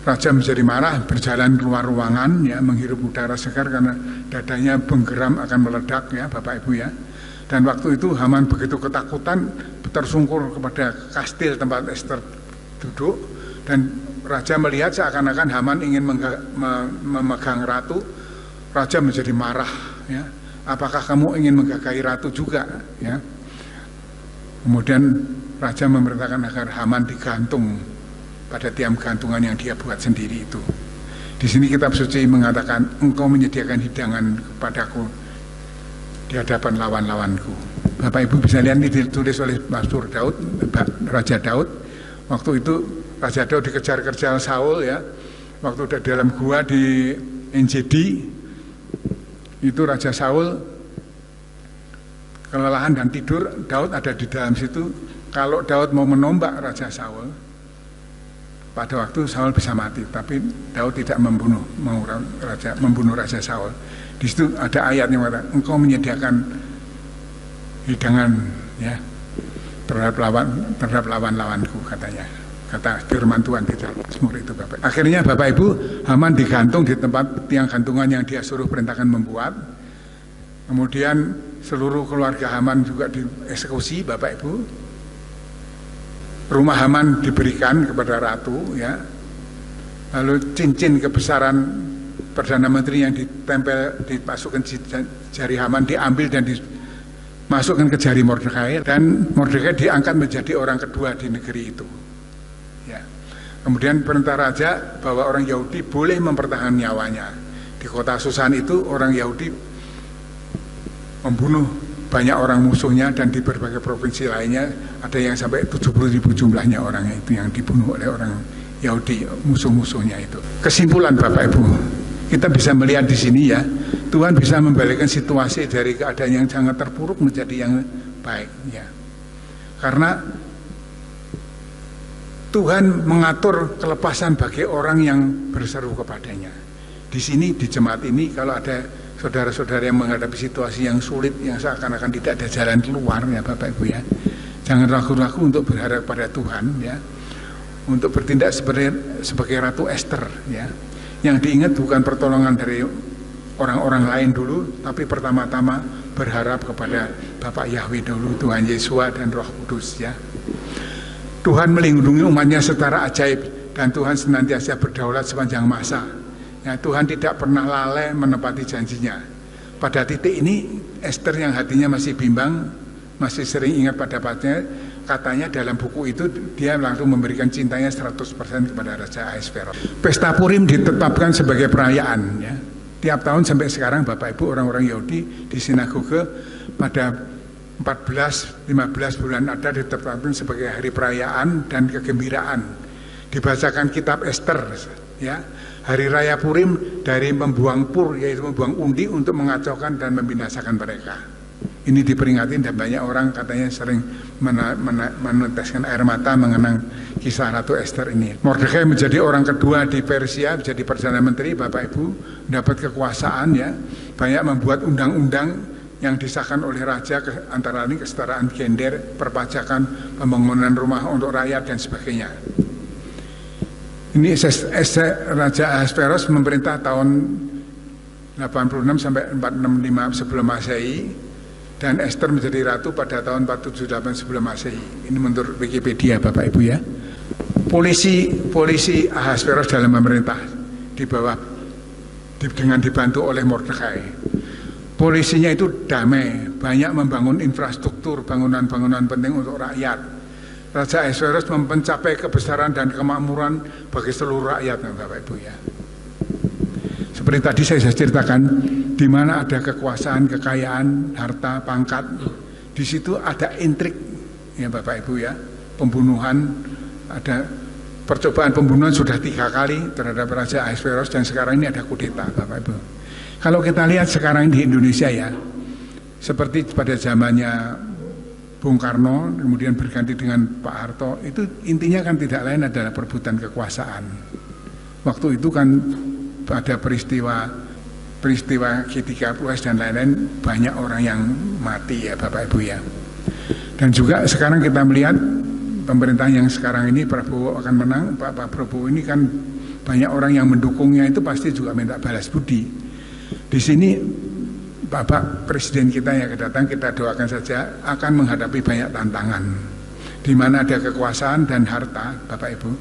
Speaker 1: Raja menjadi marah, berjalan keluar ruangan ya, menghirup udara segar karena dadanya benggeram akan meledak ya Bapak Ibu ya. Dan waktu itu Haman begitu ketakutan, tersungkur kepada kastil tempat Ester duduk, dan raja melihat seakan-akan Haman ingin memegang ratu. Raja menjadi marah ya, apakah kamu ingin menggagahi ratu juga ya. Kemudian raja memerintahkan agar Haman digantung pada tiang gantungan yang dia buat sendiri itu. Di sini kitab suci mengatakan, engkau menyediakan hidangan kepadaku di hadapan lawan-lawanku. Bapak Ibu bisa lihat ini ditulis oleh Pastor Daud, Raja Daud. Waktu itu Raja Daud dikejar-kejar Saul ya. Waktu udah dalam gua di Engedi, itu Raja Saul kelelahan dan tidur. Daud ada di dalam situ. Kalau Daud mau menombak Raja Saul, pada waktu Saul bisa mati. Tapi Daud tidak membunuh Raja Saul. Di situ ada ayat yang mengatakan, engkau menyediakan hidangan ya terhadap lawan-lawanku, katanya, kata firman Tuhan di dalam Mazmur itu Bapak. Akhirnya Bapak Ibu, Haman digantung di tempat tiang gantungan yang dia suruh perintahkan membuat. Kemudian seluruh keluarga Haman juga dieksekusi Bapak Ibu. Rumah Haman diberikan kepada ratu ya. Lalu cincin kebesaran Perdana Menteri yang dipasukkan jari Haman diambil dan dimasukkan ke jari Mordekai, dan Mordekai diangkat menjadi orang kedua di negeri itu. Ya. Kemudian perintah raja bahwa orang Yahudi boleh mempertahankan nyawanya. Di kota Susan itu orang Yahudi membunuh banyak orang musuhnya, dan di berbagai provinsi lainnya ada yang sampai 70.000 jumlahnya orang itu yang dibunuh oleh orang Yahudi, musuh-musuhnya itu. Kesimpulan Bapak Ibu, kita bisa melihat di sini ya, Tuhan bisa membalikkan situasi dari keadaan yang sangat terpuruk menjadi yang baik ya. Karena Tuhan mengatur kelepasan bagi orang yang berseru kepadanya. Di sini di jemaat ini kalau ada saudara-saudara yang menghadapi situasi yang sulit, yang seakan-akan tidak ada jalan keluar ya Bapak Ibu ya, jangan ragu-ragu untuk berharap pada Tuhan ya, untuk bertindak sebagai Ratu Ester ya. Yang diingat bukan pertolongan dari orang-orang lain dulu, tapi pertama-tama berharap kepada Bapak Yahweh dulu, Tuhan Yesus dan Roh Kudus ya. Tuhan melindungi umatnya secara ajaib, dan Tuhan senantiasa berdaulat sepanjang masa. Ya, Tuhan tidak pernah lalai menepati janjinya. Pada titik ini Ester yang hatinya masih bimbang, masih sering ingat pada pacarnya, katanya dalam buku itu dia langsung memberikan cintanya 100% kepada Raja Ahasveros. Pesta Purim ditetapkan sebagai perayaan, ya. Tiap tahun sampai sekarang Bapak Ibu orang-orang Yahudi di sinagoge pada 14-15 bulan Adar ditetapkan sebagai hari perayaan dan kegembiraan. Dibacakan kitab Ester, ya. Hari Raya Purim dari membuang pur, yaitu membuang undi untuk mengacaukan dan membinasakan mereka. Ini diperingati dan banyak orang katanya sering meneteskan air mata mengenang kisah Ratu Ester ini. Mordekai menjadi orang kedua di Persia, menjadi Perdana Menteri, Bapak Ibu, mendapat kekuasaan, ya. Banyak membuat undang-undang yang disahkan oleh raja, antara lain kesetaraan gender, perpajakan, pembangunan rumah untuk rakyat dan sebagainya. Ini Raja Ahasveros memerintah tahun 86 sampai 465 sebelum Masehi, dan Ester menjadi ratu pada tahun 478 sebelum Masehi. Ini menurut Wikipedia, Bapak Ibu, ya. Polisi Ahasveros dalam memerintah di bawah dengan dibantu oleh Mordekai. Polisinya itu damai, banyak membangun infrastruktur, bangunan-bangunan penting untuk rakyat. Raja Ahasveros mencapai kebesaran dan kemakmuran bagi seluruh rakyat, Bapak Ibu, ya. Seperti tadi saya ceritakan, di mana ada kekuasaan, kekayaan, harta, pangkat, di situ ada intrik, ya Bapak Ibu, ya. Pembunuhan, ada percobaan pembunuhan sudah 3 kali terhadap Raja Ahasveros, dan sekarang ini ada kudeta, Bapak Ibu. Kalau kita lihat sekarang di Indonesia, ya, seperti pada zamannya Bung Karno, kemudian berganti dengan Pak Harto, itu intinya kan tidak lain adalah perebutan kekuasaan. Waktu itu kan ada peristiwa G30S dan lain-lain, banyak orang yang mati, ya Bapak Ibu, ya. Dan juga sekarang kita melihat pemerintahan yang sekarang ini, Prabowo akan menang. Pak Prabowo ini kan banyak orang yang mendukungnya, itu pasti juga minta balas budi. Di sini Bapak Presiden kita yang akan datang, kita doakan saja, akan menghadapi banyak tantangan. Di mana ada kekuasaan dan harta, Bapak Ibu,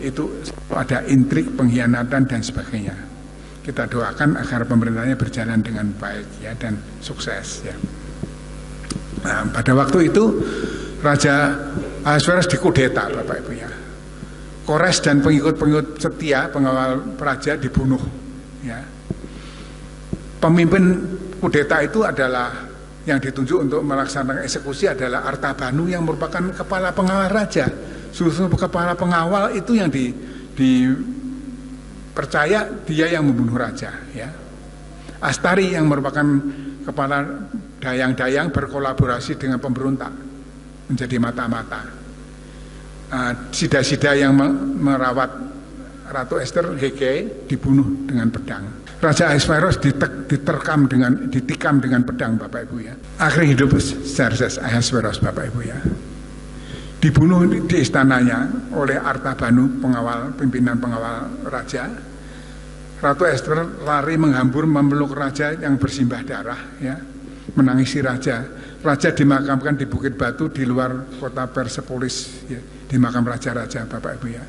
Speaker 1: itu ada intrik, pengkhianatan dan sebagainya. Kita doakan agar pemerintahnya berjalan dengan baik, ya, dan sukses, ya. Nah, pada waktu itu Raja Ahasveros dikudeta, Bapak Ibu, ya. Kores dan pengikut-pengikut setia pengawal raja dibunuh, ya. Pemimpin kudeta itu adalah yang ditunjuk untuk melaksanakan eksekusi adalah Artabanu yang merupakan kepala pengawal raja. Justru kepala pengawal itu yang dipercaya dia yang membunuh raja, ya. Astari yang merupakan kepala dayang-dayang berkolaborasi dengan pemberontak menjadi mata-mata. Sida-sida yang merawat Ratu Ester, Hege, dibunuh dengan pedang. Raja Ahasveros ditikam dengan pedang, Bapak Ibu, ya. Akhir hidup Xerxes Ahasveros, Bapak Ibu, ya. Dibunuh di istananya oleh Artabanu, pimpinan pengawal raja. Ratu Ester lari menghambur memeluk raja yang bersimbah darah, ya, menangisi raja. Raja dimakamkan di Bukit Batu di luar kota Persepolis, ya, di makam raja-raja, Bapak Ibu, ya.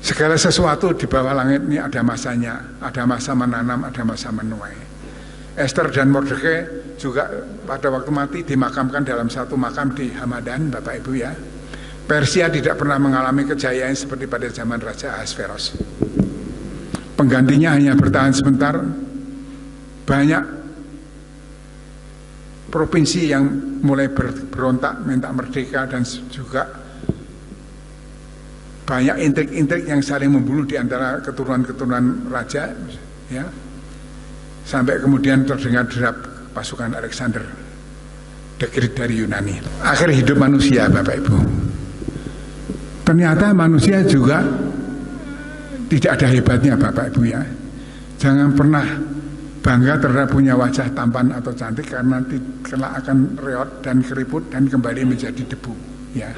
Speaker 1: Segala sesuatu di bawah langit ini ada masanya, ada masa menanam, ada masa menuai. Ester dan Mordekai juga pada waktu mati dimakamkan dalam satu makam di Hamadan, Bapak Ibu, ya. Persia tidak pernah mengalami kejayaan seperti pada zaman Raja Ahasveros. Penggantinya hanya bertahan sebentar. Banyak provinsi yang mulai berontak minta merdeka, dan juga banyak intrik-intrik yang saling membunuh di antara keturunan-keturunan raja, ya. Sampai kemudian terdengar derap pasukan Alexander the Great dari Yunani. Akhir hidup manusia, Bapak Ibu. Ternyata manusia juga tidak ada hebatnya, Bapak Ibu, ya. Jangan pernah bangga terhadap punya wajah tampan atau cantik, karena kelak akan reot dan keriput dan kembali menjadi debu, ya.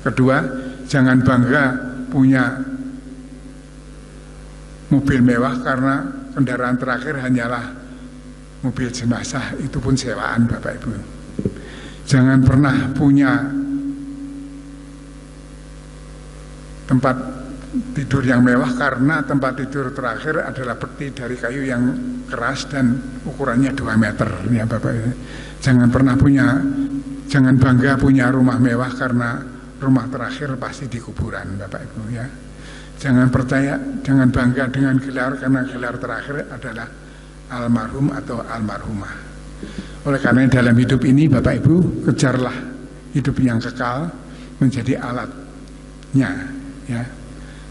Speaker 1: Kedua, jangan bangga punya mobil mewah, karena kendaraan terakhir hanyalah mobil jenazah, itu pun sewaan, Bapak Ibu. Jangan pernah punya tempat tidur yang mewah karena tempat tidur terakhir adalah peti dari kayu yang keras dan ukurannya 2 meter ya Bapak Ibu. Jangan bangga punya rumah mewah karena rumah terakhir pasti di kuburan Bapak Ibu ya. Jangan bangga dengan gelar karena gelar terakhir adalah almarhum atau almarhumah. Oleh karena dalam hidup ini Bapak Ibu, kejarlah hidup yang kekal menjadi alatnya ya,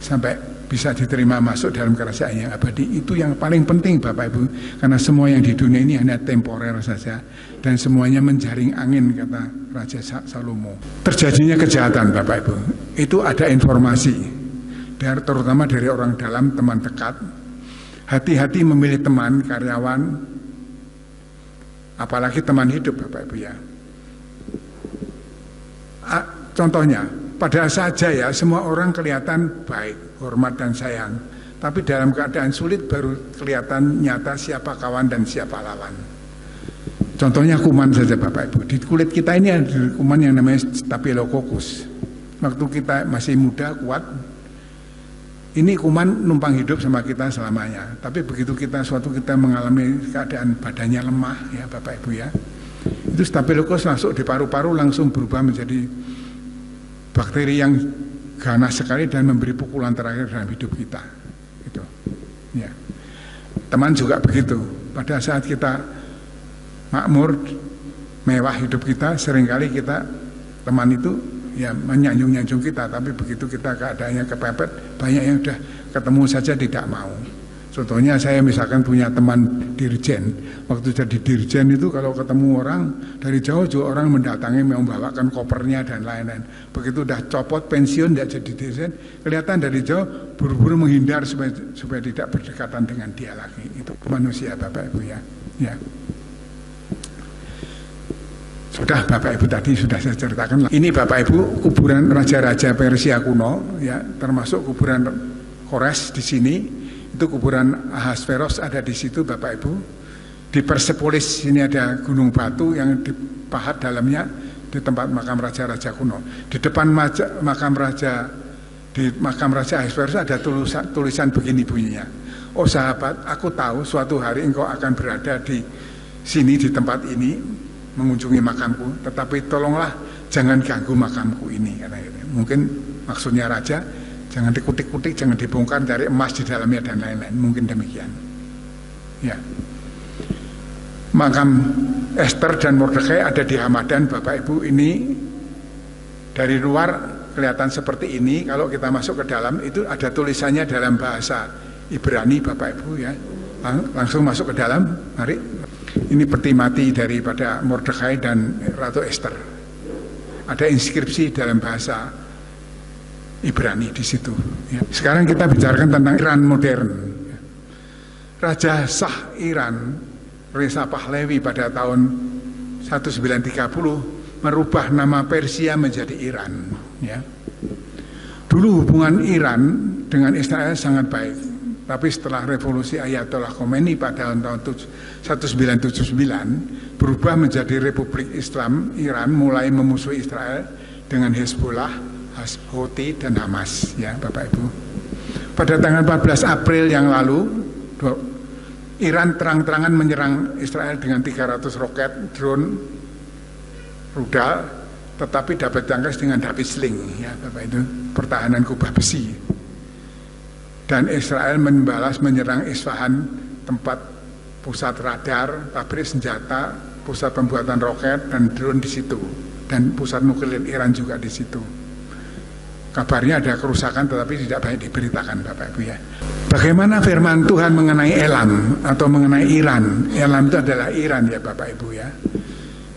Speaker 1: sampai bisa diterima masuk dalam kerajaan yang abadi. Itu yang paling penting Bapak Ibu, karena semua yang di dunia ini hanya temporer saja dan semuanya menjaring angin, kata Raja Salomo. Terjadinya kejahatan Bapak Ibu, itu ada informasi terutama dari orang dalam, teman dekat. Hati-hati memilih teman, karyawan, apalagi teman hidup Bapak Ibu ya. Contohnya, padahal saja ya semua orang kelihatan baik, hormat dan sayang, tapi dalam keadaan sulit baru kelihatan nyata siapa kawan dan siapa lawan. Contohnya kuman saja Bapak Ibu. Di kulit kita ini ada kuman yang namanya Staphylococcus. Waktu kita masih muda kuat, ini kuman numpang hidup sama kita selamanya. Tapi begitu kita mengalami keadaan badannya lemah ya Bapak Ibu ya, itu Staphylococcus masuk di paru-paru langsung berubah menjadi bakteri yang ganas sekali dan memberi pukulan terakhir dalam hidup kita. Gitu. Ya. Teman juga begitu. Pada saat kita makmur, mewah hidup kita, seringkali teman itu ya menyanjung-nyanjung kita, tapi begitu kita keadaannya kepepet, banyak yang sudah ketemu saja tidak mau. Contohnya saya misalkan punya teman dirjen, waktu jadi dirjen itu kalau ketemu orang dari jauh juga orang mendatangi membawakan kopernya dan lain-lain. Begitu udah copot pensiun tidak jadi dirjen, kelihatan dari jauh buru-buru menghindar supaya tidak berdekatan dengan dia lagi. Itu manusia Bapak Ibu ya. Ya. Sudah Bapak Ibu tadi sudah saya ceritakan. Ini Bapak Ibu kuburan raja-raja Persia kuno ya, termasuk kuburan Kores di sini. Itu kuburan Ahasveros ada di situ Bapak Ibu. Di Persepolis ini ada gunung batu yang dipahat dalamnya di tempat makam raja-raja kuno. Di depan makam raja Ahasveros ada tulisan begini bunyinya. Oh sahabat, aku tahu suatu hari engkau akan berada di sini di tempat ini mengunjungi makamku, tetapi tolonglah jangan ganggu makamku ini. Mungkin maksudnya raja, jangan dikutik-kutik, jangan dibongkar, cari emas di dalamnya dan lain-lain. Mungkin demikian. Ya. Makam Esther dan Mordekai ada di Hamadan Bapak Ibu. Ini dari luar kelihatan seperti ini. Kalau kita masuk ke dalam itu ada tulisannya dalam bahasa Ibrani Bapak Ibu ya. Langsung masuk ke dalam. Mari. Ini peti mati daripada Mordekai dan Ratu Esther. Ada inskripsi dalam bahasa Ibrani di situ. Ya. Sekarang kita bicarakan tentang Iran modern. Raja Shah Iran, Reza Pahlavi pada tahun 1930 merubah nama Persia menjadi Iran. Ya. Dulu hubungan Iran dengan Israel sangat baik, tapi setelah revolusi Ayatollah Khomeini pada tahun 1979 berubah menjadi Republik Islam Iran, mulai memusuhi Israel dengan Hezbollah, Houthi dan Hamas ya Bapak Ibu. Pada tanggal 14 April yang lalu Iran terang-terangan menyerang Israel dengan 300 roket drone rudal, tetapi dapat ditangkis dengan dapit sling ya Bapak itu, pertahanan kubah besi. Dan Israel membalas menyerang Isfahan, tempat pusat radar, pabrik senjata, pusat pembuatan roket dan drone di situ, dan pusat nuklir Iran juga di situ. Kabarnya ada kerusakan tetapi tidak banyak diberitakan Bapak Ibu ya. Bagaimana firman Tuhan mengenai Elam atau mengenai Iran? Elam itu adalah Iran ya Bapak Ibu ya.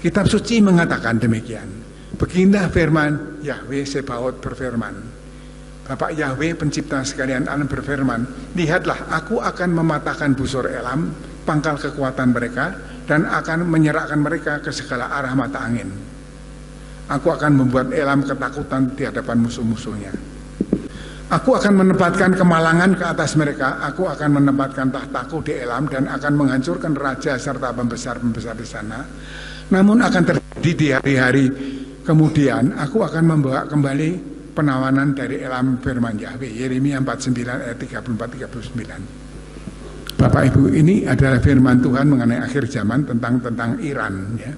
Speaker 1: Kitab suci mengatakan demikian. Beginilah firman Yahweh Sebaot berfirman. Bapak Yahweh pencipta sekalian alam berfirman, lihatlah aku akan mematahkan busur Elam, pangkal kekuatan mereka, dan akan menyerahkan mereka ke segala arah mata angin. Aku akan membuat Elam ketakutan di hadapan musuh-musuhnya. Aku akan menempatkan kemalangan ke atas mereka. Aku akan menempatkan tahtaku di Elam dan akan menghancurkan raja serta pembesar-pembesar di sana. Namun akan terjadi di hari-hari kemudian, aku akan membawa kembali penawanan dari ilham firman Yahweh. Yeremia 49 ayat 34-39. Bapak Ibu, ini adalah firman Tuhan mengenai akhir zaman tentang Iran ya.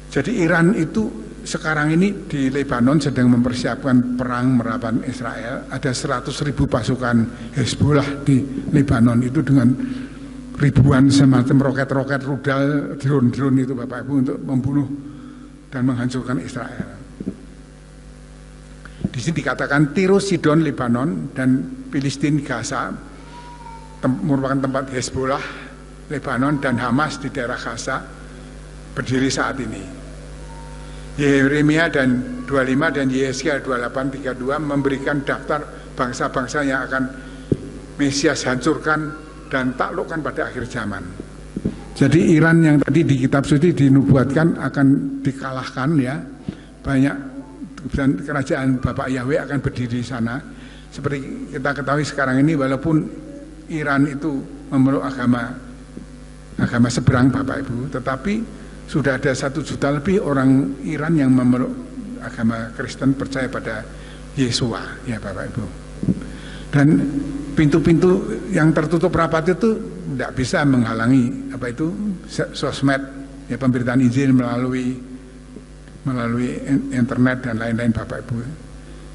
Speaker 1: Jadi Iran itu sekarang ini di Lebanon sedang mempersiapkan perang melawan Israel. Ada 100.000 pasukan Hezbollah di Lebanon itu dengan ribuan semacam roket-roket rudal, drone-drone itu Bapak Ibu untuk membunuh dan menghancurkan Israel. Di sini dikatakan Tirus, Sidon, Lebanon dan Filistin, Gaza merupakan tempat Hezbollah, Lebanon dan Hamas di daerah Gaza berdiri saat ini. Yeremia dan 25 dan Yesaya 28-32 memberikan daftar bangsa-bangsa yang akan Mesias hancurkan dan taklukkan pada akhir zaman. Jadi Iran yang tadi di kitab suci dinubuatkan akan dikalahkan ya, banyak, dan kerajaan Bapak Yahweh akan berdiri di sana. Seperti kita ketahui sekarang ini, walaupun Iran itu memeluk agama seberang Bapak Ibu, tetapi sudah ada 1 juta lebih orang Iran yang memeluk agama Kristen, percaya pada Yesua ya Bapak Ibu. Dan pintu-pintu yang tertutup rapat itu tidak bisa menghalangi apa itu sosmed ya, pemberitaan Injil melalui internet dan lain-lain Bapak Ibu.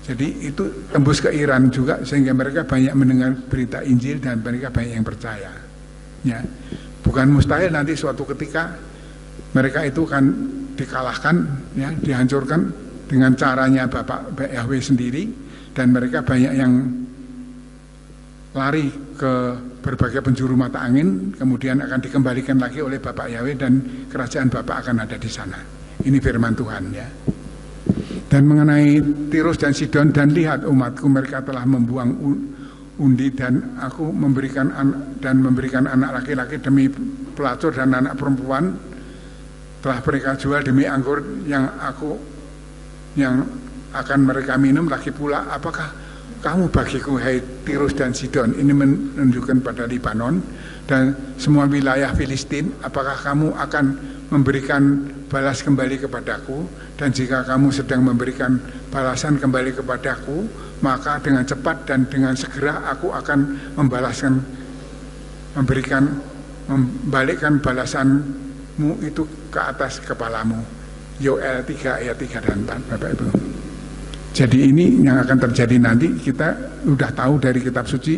Speaker 1: Jadi itu tembus ke Iran juga, sehingga mereka banyak mendengar berita Injil dan mereka banyak yang percaya ya. Bukan mustahil nanti suatu ketika mereka itu akan dikalahkan ya, dihancurkan dengan caranya Bapak Yahweh sendiri, dan mereka banyak yang lari ke berbagai penjuru mata angin, kemudian akan dikembalikan lagi oleh Bapak Yahweh dan kerajaan Bapak akan ada di sana. Ini firman Tuhan ya. Dan mengenai Tirus dan Sidon, dan lihat umatku mereka telah membuang undi, dan aku memberikan anak laki-laki demi pelacur dan anak perempuan telah mereka jual demi anggur yang akan mereka minum. Lagi pula, apakah kamu bagiku hai Tirus dan Sidon? Ini menunjukkan pada Lebanon dan semua wilayah Filistin. Apakah kamu akan memberikan balas kembali kepadaku? Dan jika kamu sedang memberikan balasan kembali kepadaku, maka dengan cepat dan dengan segera aku akan membalikkan balasanmu itu ke atas kepalamu. Yoel 3 ayat 3 dan 4 Bapak Ibu. Jadi ini yang akan terjadi nanti, kita sudah tahu dari kitab suci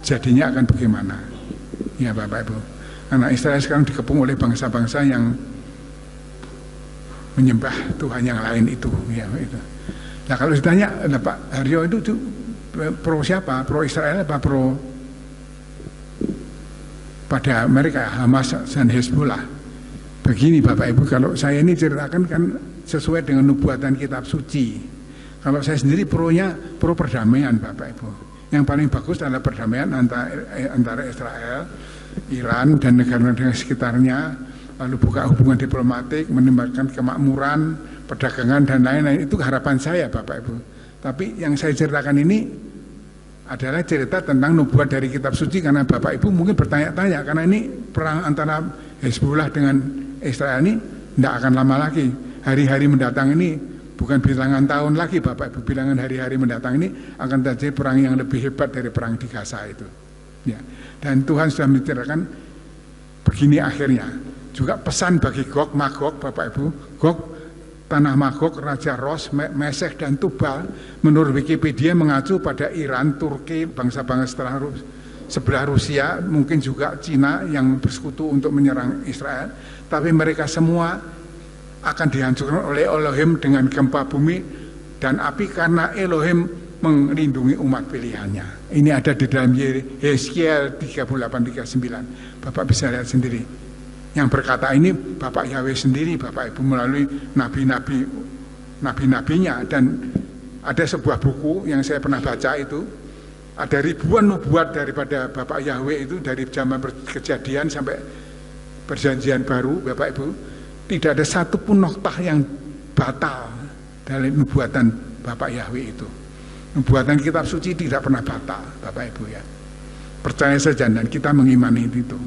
Speaker 1: jadinya akan bagaimana ya Bapak Ibu. Karena Israel sekarang dikepung oleh bangsa-bangsa yang menyembah Tuhan yang lain itu ya itu. Nah kalau ditanya Pak Haryo itu pro siapa? Pro Israel apa pro pada mereka, Hamas dan Hezbollah? Begini Bapak Ibu, kalau saya ini ceritakan kan sesuai dengan nubuatan kitab suci. Kalau saya sendiri pro perdamaian Bapak Ibu. Yang paling bagus adalah perdamaian antara Israel, Iran dan negara-negara sekitarnya, lalu buka hubungan diplomatik, menimbulkan kemakmuran, perdagangan dan lain-lain. Itu harapan saya Bapak Ibu. Tapi yang saya ceritakan ini adalah cerita tentang nubuat dari kitab suci, karena Bapak Ibu mungkin bertanya-tanya, karena ini perang antara Hezbollah dengan Israel ini tidak akan lama lagi. Hari-hari mendatang ini bukan bilangan tahun lagi Bapak Ibu, bilangan hari-hari mendatang ini akan terjadi perang yang lebih hebat dari perang di Gaza itu ya. Dan Tuhan sudah menceritakan begini akhirnya. Juga pesan bagi Gog, Magog Bapak Ibu, Gog, tanah Magog, Raja Ros, Mesek dan Tubal, menurut Wikipedia mengacu pada Iran, Turki, bangsa-bangsa sebelah Rusia, mungkin juga Cina yang bersekutu untuk menyerang Israel. Tapi mereka semua akan dihancurkan oleh Elohim dengan gempa bumi dan api, karena Elohim melindungi umat pilihannya. Ini ada di dalam Yeskiel 38-39. Bapak bisa lihat sendiri. Yang berkata ini Bapak Yahweh sendiri Bapak Ibu, melalui nabi-nabinya. Dan ada sebuah buku yang saya pernah baca, itu ada ribuan nubuat daripada Bapak Yahweh itu, dari zaman Kejadian sampai Perjanjian Baru Bapak Ibu. Tidak ada satupun noktah yang batal dari nubuatan Bapak Yahweh itu. Nubuatan kitab suci tidak pernah batal Bapak Ibu ya. Percaya saja dan kita mengimani itu.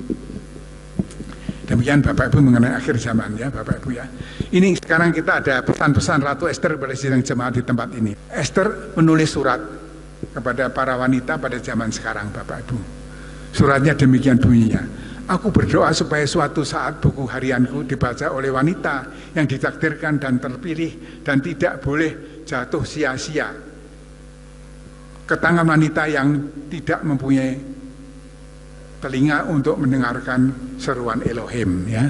Speaker 1: Demikian Bapak Ibu mengenai akhir zaman ya Bapak Ibu ya. Ini sekarang kita ada pesan-pesan Ratu Ester kepada sidang jemaat di tempat ini. Ester menulis surat kepada para wanita pada zaman sekarang Bapak Ibu. Suratnya demikian bunyinya. Aku berdoa supaya suatu saat buku harianku dibaca oleh wanita yang ditakdirkan dan terpilih dan tidak boleh jatuh sia-sia ke tangan wanita yang tidak mempunyai telinga untuk mendengarkan seruan Elohim ya.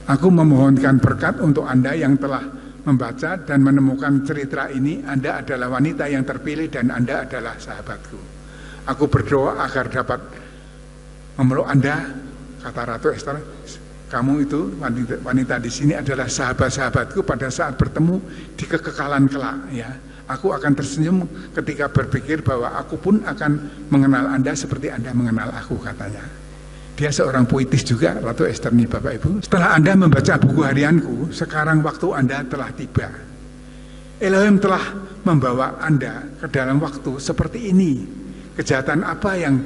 Speaker 1: Aku memohonkan berkat untuk Anda yang telah membaca dan menemukan cerita ini. Anda adalah wanita yang terpilih dan Anda adalah sahabatku. Aku berdoa agar dapat memeluk Anda, kata Ratu Ester. Kamu itu wanita di sini adalah sahabat-sahabatku pada saat bertemu di kekekalan kelak ya. Aku akan tersenyum ketika berpikir bahwa aku pun akan mengenal Anda seperti Anda mengenal aku, katanya. Dia seorang puitis juga, Ratu Ester nih Bapak Ibu. Setelah Anda membaca buku harianku, sekarang waktu Anda telah tiba. Elohim telah membawa Anda ke dalam waktu seperti ini. Kejahatan apa yang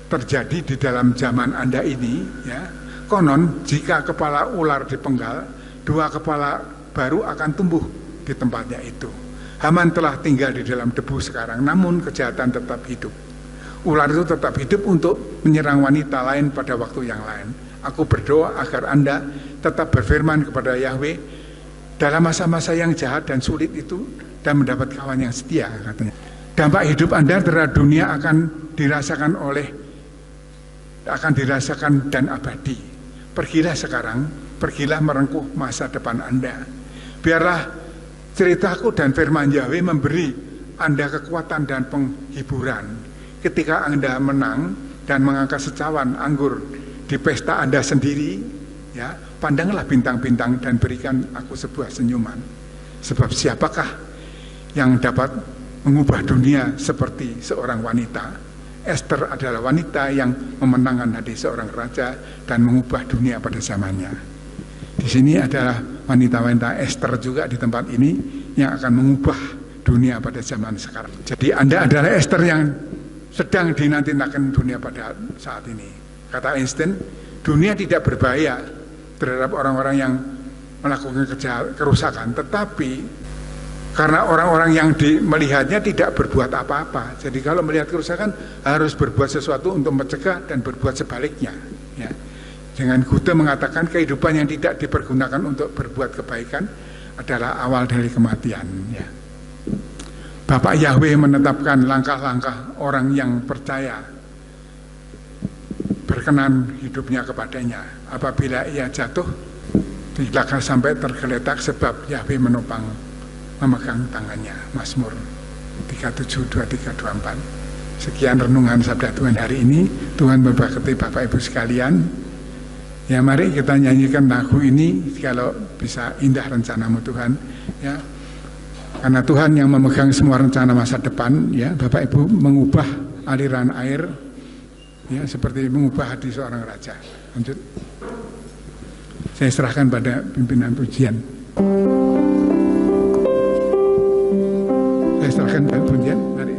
Speaker 1: terjadi di dalam zaman Anda ini ya. Konon jika kepala ular dipenggal, 2 kepala baru akan tumbuh di tempatnya itu. Haman telah tinggal di dalam debu sekarang, namun kejahatan tetap hidup. Ular itu tetap hidup untuk menyerang wanita lain pada waktu yang lain. Aku berdoa agar Anda tetap berfirman kepada Yahweh dalam masa-masa yang jahat dan sulit itu dan mendapat kawan yang setia, katanya. Dampak hidup Anda terhadap dunia akan dirasakan dan abadi. Pergilah sekarang, pergilah merengkuh masa depan Anda. Biarlah ceritaku dan firman Yahweh memberi Anda kekuatan dan penghiburan. Ketika Anda menang dan mengangkat secawan anggur di pesta Anda sendiri, ya, pandanglah bintang-bintang dan berikan aku sebuah senyuman. Sebab siapakah yang dapat mengubah dunia seperti seorang wanita? Ester adalah wanita yang memenangkan hati seorang raja dan mengubah dunia pada zamannya. Di sini adalah wanita-wanita Ester juga di tempat ini yang akan mengubah dunia pada zaman sekarang. Jadi Anda adalah Ester yang sedang dinanti-nantikan dunia pada saat ini. Kata Einstein, dunia tidak berbahaya terhadap orang-orang yang melakukan kerusakan, tetapi karena orang-orang yang melihatnya tidak berbuat apa-apa. Jadi kalau melihat kerusakan harus berbuat sesuatu untuk mencegah dan berbuat sebaliknya. Ya. Dengan Goethe mengatakan kehidupan yang tidak dipergunakan untuk berbuat kebaikan adalah awal dari kematian. Ya. Bapak Yahweh menetapkan langkah-langkah orang yang percaya berkenan hidupnya kepadanya. Apabila ia jatuh, tidak sampai tergeletak sebab Yahweh menopang memegang tangannya. Mazmur 37, 23, 24. Sekian renungan sabda Tuhan hari ini. Tuhan memberkati Bapak Ibu sekalian. Ya, mari kita nyanyikan lagu ini kalau bisa. Indah rencanamu Tuhan, ya. Karena Tuhan yang memegang semua rencana masa depan, ya. Bapak Ibu mengubah aliran air, ya, seperti mengubah hati seorang raja. Lanjut. Saya serahkan pada pimpinan pujian. Saya serahkan pada pujian. Mari.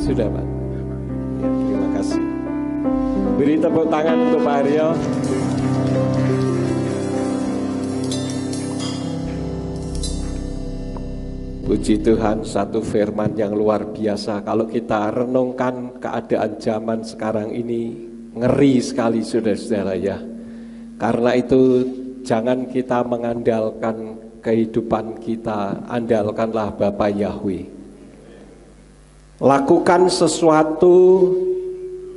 Speaker 2: Sudah Pak ya, terima kasih. Beri tepuk tangan untuk Pak Aryo. Puji Tuhan, satu firman yang luar biasa. Kalau kita renungkan keadaan zaman sekarang ini, ngeri sekali saudara-saudara ya. Karena itu jangan kita mengandalkan kehidupan kita, andalkanlah Bapa Yahweh. Lakukan sesuatu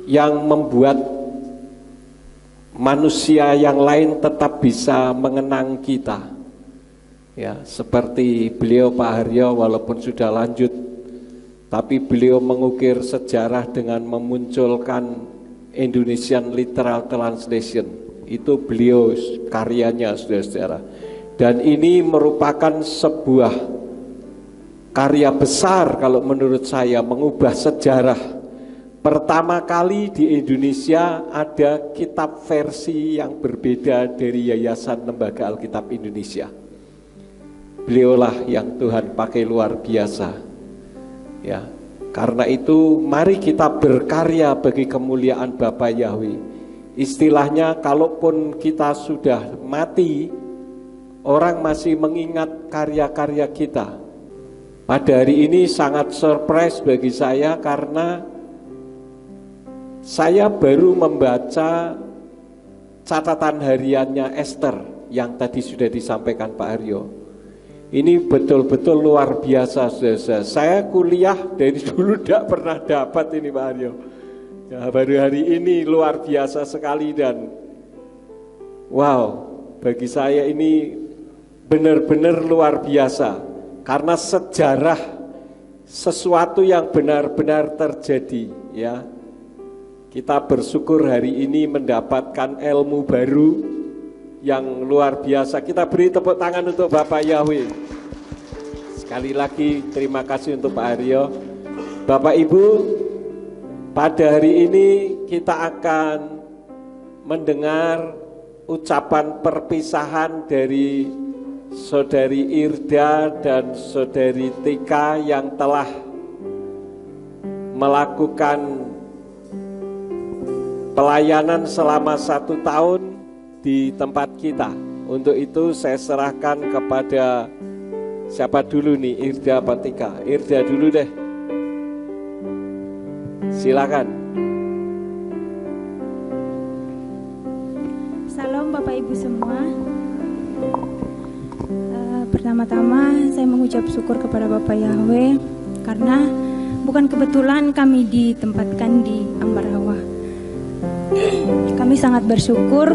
Speaker 2: yang membuat manusia yang lain tetap bisa mengenang kita. Ya, seperti beliau Pak Haryo walaupun sudah lanjut, tapi beliau mengukir sejarah dengan memunculkan Indonesian Literal Translation. Itu beliau karyanya saudara-saudara. Dan ini merupakan sebuah karya besar kalau menurut saya, mengubah sejarah. Pertama kali di Indonesia ada kitab versi yang berbeda dari Yayasan Lembaga Alkitab Indonesia. Beliaulah yang Tuhan pakai luar biasa. Ya, karena itu mari kita berkarya bagi kemuliaan Bapa Yahweh. Istilahnya kalaupun kita sudah mati, orang masih mengingat karya-karya kita. Pada hari ini sangat surprise bagi saya karena saya baru membaca catatan hariannya Esther yang tadi sudah disampaikan Pak Aryo. Ini betul-betul luar biasa saudara. Saya kuliah dari dulu tidak pernah dapat ini Pak Aryo. Ya, baru hari ini luar biasa sekali dan wow, bagi saya ini benar-benar luar biasa. Karena sejarah sesuatu yang benar-benar terjadi ya. Kita bersyukur hari ini mendapatkan ilmu baru yang luar biasa. Kita beri tepuk tangan untuk Bapak Yahweh. Sekali lagi terima kasih untuk Pak Aryo. Bapak Ibu, pada hari ini kita akan mendengar ucapan perpisahan dari Saudari Irda dan Saudari Tika yang telah melakukan pelayanan selama 1 tahun di tempat kita. Untuk itu saya serahkan kepada siapa dulu nih, Irda apa Tika? Irda dulu deh. Silakan.
Speaker 3: Salam Bapak Ibu semua. Pertama-tama saya mengucap syukur kepada Bapak Yahweh karena bukan kebetulan kami ditempatkan di Ambarawa. Kami sangat bersyukur,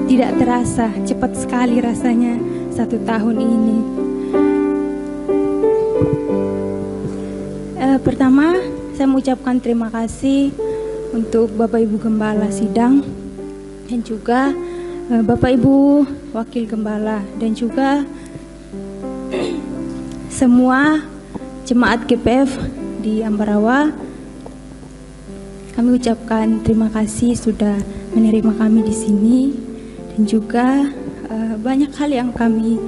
Speaker 3: tidak terasa cepat sekali rasanya 1 tahun ini. Pertama saya mengucapkan terima kasih untuk Bapak Ibu Gembala Sidang dan juga Bapak Ibu Wakil Gembala dan juga semua jemaat GPF di Ambarawa. Kami ucapkan terima kasih sudah menerima kami di sini dan juga banyak hal yang kami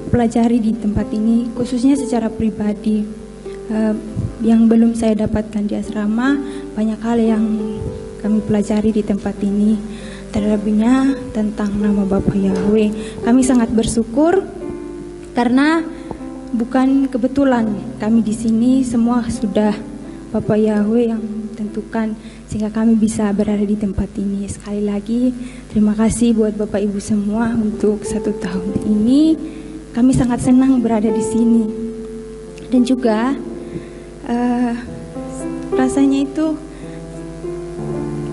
Speaker 3: pelajari di tempat ini, khususnya secara pribadi yang belum saya dapatkan di asrama. Banyak hal yang kami pelajari di tempat ini. Terlebihnya tentang nama Bapak Yahweh. Kami sangat bersyukur karena bukan kebetulan kami di sini, semua sudah Bapak Yahweh yang tentukan sehingga kami bisa berada di tempat ini. Sekali lagi terima kasih buat Bapak Ibu semua untuk 1 tahun ini. Kami sangat senang berada di sini. Dan juga rasanya itu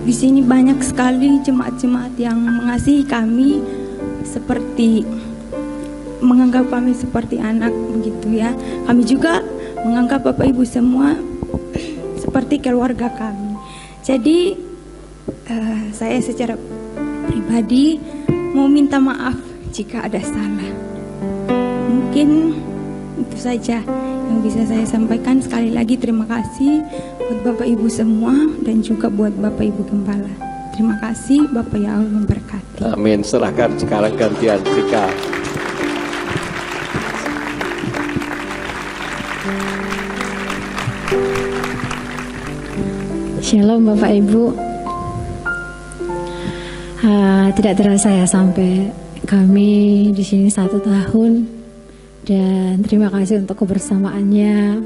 Speaker 3: di sini banyak sekali jemaat-jemaat yang mengasihi kami, seperti menganggap kami seperti anak begitu ya. Kami juga menganggap Bapak Ibu semua seperti keluarga kami. Jadi saya secara pribadi mau minta maaf jika ada salah. Mungkin itu saja yang bisa saya sampaikan. Sekali lagi terima kasih buat Bapak Ibu semua dan juga buat Bapak Ibu Gembala. Terima kasih, Bapak ya Allah memberkati.
Speaker 2: Amin. Serahkan sekarang gantian Rika.
Speaker 4: Shalom Bapak Ibu. Tidak terasa ya sampai kami di sini 1 tahun, dan terima kasih untuk kebersamaannya,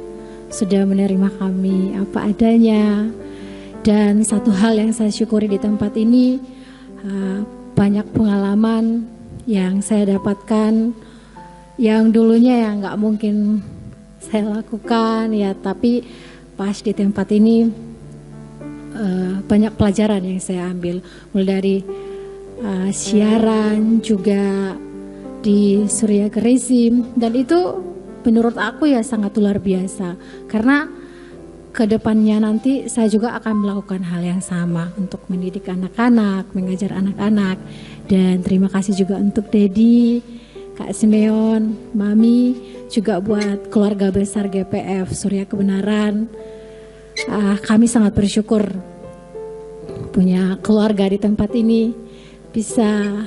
Speaker 4: sudah menerima kami apa adanya. Dan satu hal yang saya syukuri di tempat ini, banyak pengalaman yang saya dapatkan yang dulunya yang nggak mungkin saya lakukan ya, tapi pas di tempat ini banyak pelajaran yang saya ambil, mulai dari siaran, juga di Surya Keresim, dan itu menurut aku ya sangat luar biasa, karena kedepannya nanti saya juga akan melakukan hal yang sama untuk mendidik anak-anak, mengajar anak-anak. Dan terima kasih juga untuk Dedi, Kak Simeon, Mami, juga buat keluarga besar GPF Surya Kebenaran. Kami sangat bersyukur punya keluarga di tempat ini, bisa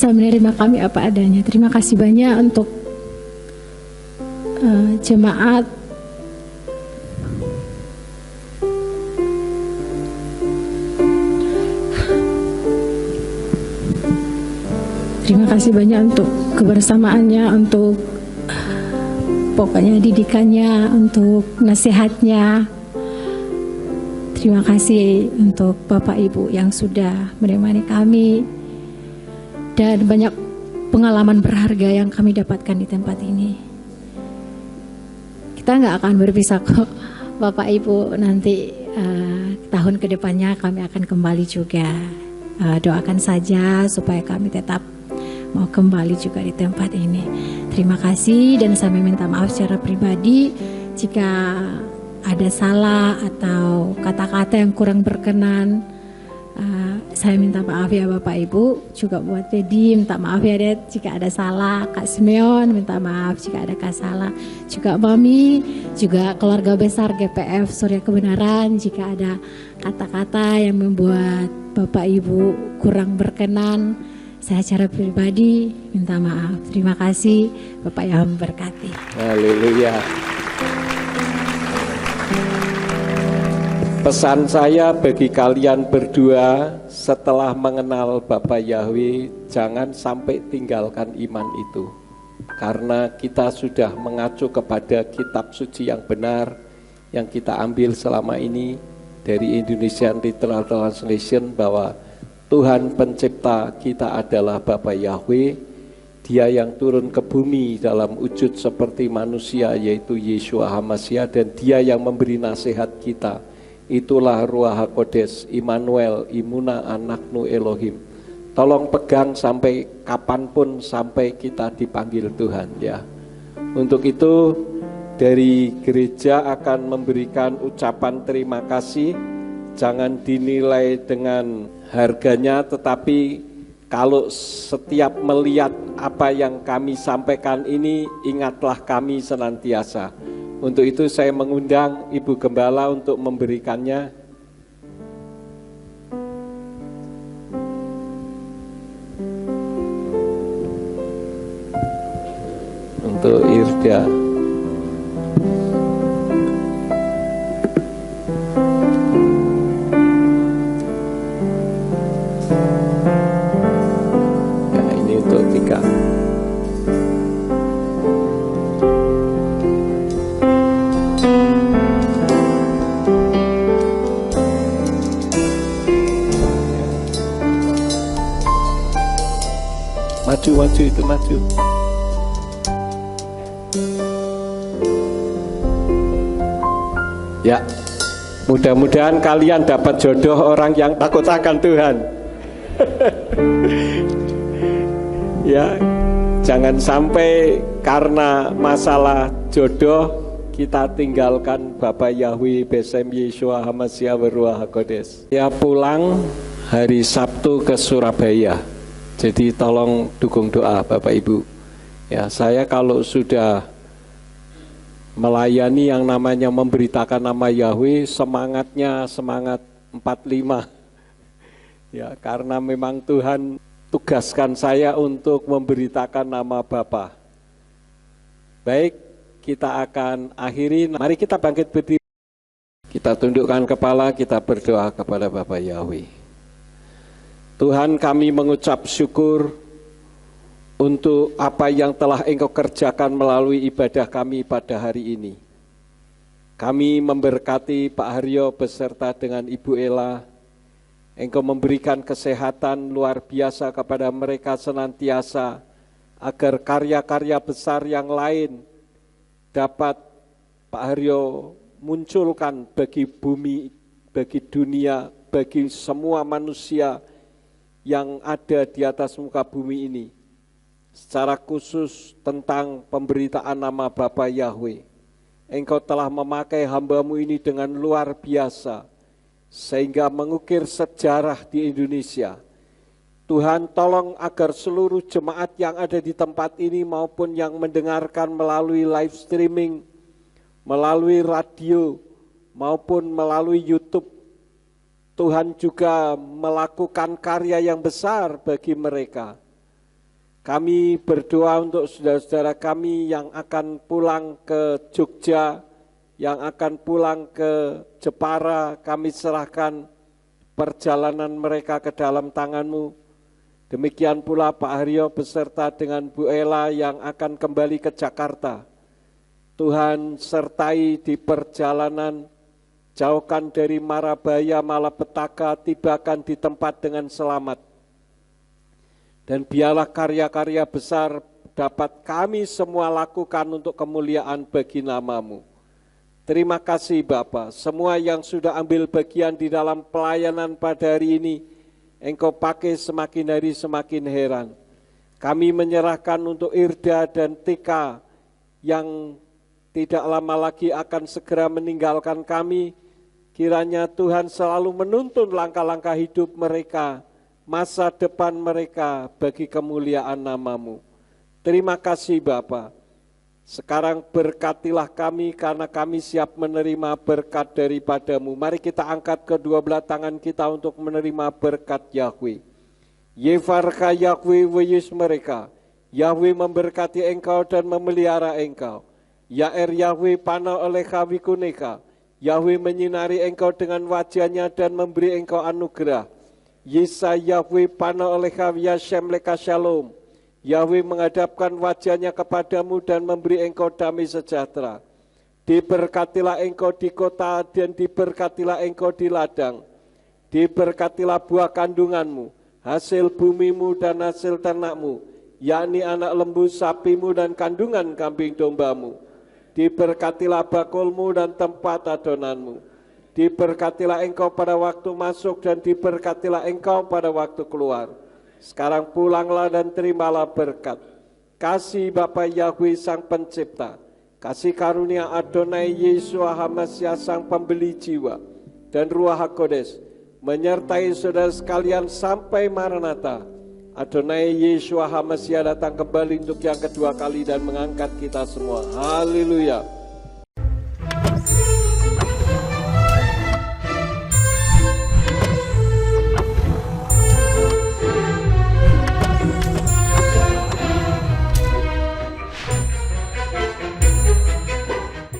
Speaker 4: menerima kami apa adanya. Terima kasih banyak untuk jemaat. Terima kasih banyak untuk kebersamaannya, untuk pokoknya didikannya, untuk nasihatnya. Terima kasih untuk Bapak Ibu yang sudah menemani kami, dan banyak pengalaman berharga yang kami dapatkan di tempat ini. Kita nggak akan berpisah kok Bapak Ibu, nanti tahun kedepannya kami akan kembali juga. Doakan saja supaya kami tetap mau kembali juga di tempat ini. Terima kasih, dan saya minta maaf secara pribadi jika ada salah atau kata-kata yang kurang berkenan. Saya minta maaf ya Bapak Ibu, juga buat Dedi minta maaf ya Det jika ada salah, Kak Simeon minta maaf jika ada salah, juga Mami, juga keluarga besar GPF Surya Kebenaran jika ada kata-kata yang membuat Bapak Ibu kurang berkenan. Saya secara pribadi minta maaf. Terima kasih, Bapak yang memberkati.
Speaker 2: Haleluya. Pesan saya bagi kalian berdua, setelah mengenal Bapak Yahweh, jangan sampai tinggalkan iman itu. Karena kita sudah mengacu kepada kitab suci yang benar yang kita ambil selama ini dari Indonesian Literal Translation, bahwa Tuhan pencipta kita adalah Bapa Yahweh. Dia yang turun ke bumi dalam wujud seperti manusia, yaitu Yeshua HaMashiach, dan dia yang memberi nasihat kita. Itulah Ruach HaKodes, Immanuel, Imuna Anaknu Elohim. Tolong pegang sampai kapanpun, sampai kita dipanggil Tuhan ya. Untuk itu dari gereja akan memberikan ucapan terima kasih. Jangan dinilai dengan harganya, tetapi kalau setiap melihat apa yang kami sampaikan ini, ingatlah kami senantiasa. Untuk itu saya mengundang Ibu Gembala untuk memberikannya. Untuk Irda. Maju itu maju. Ya, mudah-mudahan kalian dapat jodoh orang yang takut akan Tuhan. Ya, jangan sampai karena masalah jodoh kita tinggalkan Bapak Yahweh Besem Yeshua Hamasya Beruah Hakodes. Ya, pulang hari Sabtu ke Surabaya. Jadi tolong dukung doa Bapak Ibu. Ya, saya kalau sudah melayani yang namanya memberitakan nama Yahweh, semangatnya semangat 45. Ya, karena memang Tuhan tugaskan saya untuk memberitakan nama Bapa. Baik, kita akan akhiri. Mari kita bangkit berdiri. Kita tundukkan kepala, kita berdoa kepada Bapa Yahweh. Tuhan, kami mengucap syukur untuk apa yang telah Engkau kerjakan melalui ibadah kami pada hari ini. Kami memberkati Pak Haryo beserta dengan Ibu Ella. Engkau memberikan kesehatan luar biasa kepada mereka senantiasa, agar karya-karya besar yang lain dapat Pak Haryo munculkan bagi bumi, bagi dunia, bagi semua manusia yang ada di atas muka bumi ini. Secara khusus tentang pemberitaan nama Bapa Yahweh. Engkau telah memakai hamba-Mu ini dengan luar biasa, sehingga mengukir sejarah di Indonesia. Tuhan, tolong agar seluruh jemaat yang ada di tempat ini maupun yang mendengarkan melalui live streaming, melalui radio, maupun melalui YouTube, Tuhan juga melakukan karya yang besar bagi mereka. Kami berdoa untuk saudara-saudara kami yang akan pulang ke Jogja, yang akan pulang ke Jepara, kami serahkan perjalanan mereka ke dalam tangan-Mu. Demikian pula Pak Haryo beserta dengan Bu Ella yang akan kembali ke Jakarta. Tuhan sertai di perjalanan, jauhkan dari marabaya, malapetaka, tibakan di tempat dengan selamat. Dan biarlah karya-karya besar dapat kami semua lakukan untuk kemuliaan bagi nama-Mu. Terima kasih Bapa, semua yang sudah ambil bagian di dalam pelayanan pada hari ini, Engkau pakai semakin hari semakin heran. Kami menyerahkan untuk Irda dan Tika yang tidak lama lagi akan segera meninggalkan kami. Kiranya Tuhan selalu menuntun langkah-langkah hidup mereka, masa depan mereka bagi kemuliaan nama-Mu. Terima kasih Bapa. Sekarang berkatilah kami karena kami siap menerima berkat daripada-Mu. Mari kita angkat kedua belah tangan kita untuk menerima berkat Yahweh. Yevarka Yahweh weyus mereka. Yahweh memberkati engkau dan memelihara engkau. Yaer Yahweh pana oleh kawikuneka. Yahweh menyinari engkau dengan wajahnya dan memberi engkau anugerah. Yesa Yahweh pana oleh Yashem leka shalom. Yahweh menghadapkan wajahnya kepadamu dan memberi engkau damai sejahtera. Diberkatilah engkau di kota dan diberkatilah engkau di ladang. Diberkatilah buah kandunganmu, hasil bumimu dan hasil ternakmu, yakni anak lembu sapimu dan kandungan kambing dombamu. Diberkatilah bakulmu dan tempat adonanmu. Diberkatilah engkau pada waktu masuk dan diberkatilah engkau pada waktu keluar. Sekarang pulanglah dan terimalah berkat. Kasih Bapa Yahweh Sang Pencipta, kasih karunia Adonai Yeshua Hamasya Sang Pembeli Jiwa, dan Ruach HaKodes menyertai saudara sekalian sampai Maranatha. Adonai Yeshua Hamasya datang kembali untuk yang kedua kali dan mengangkat kita semua. Haleluya.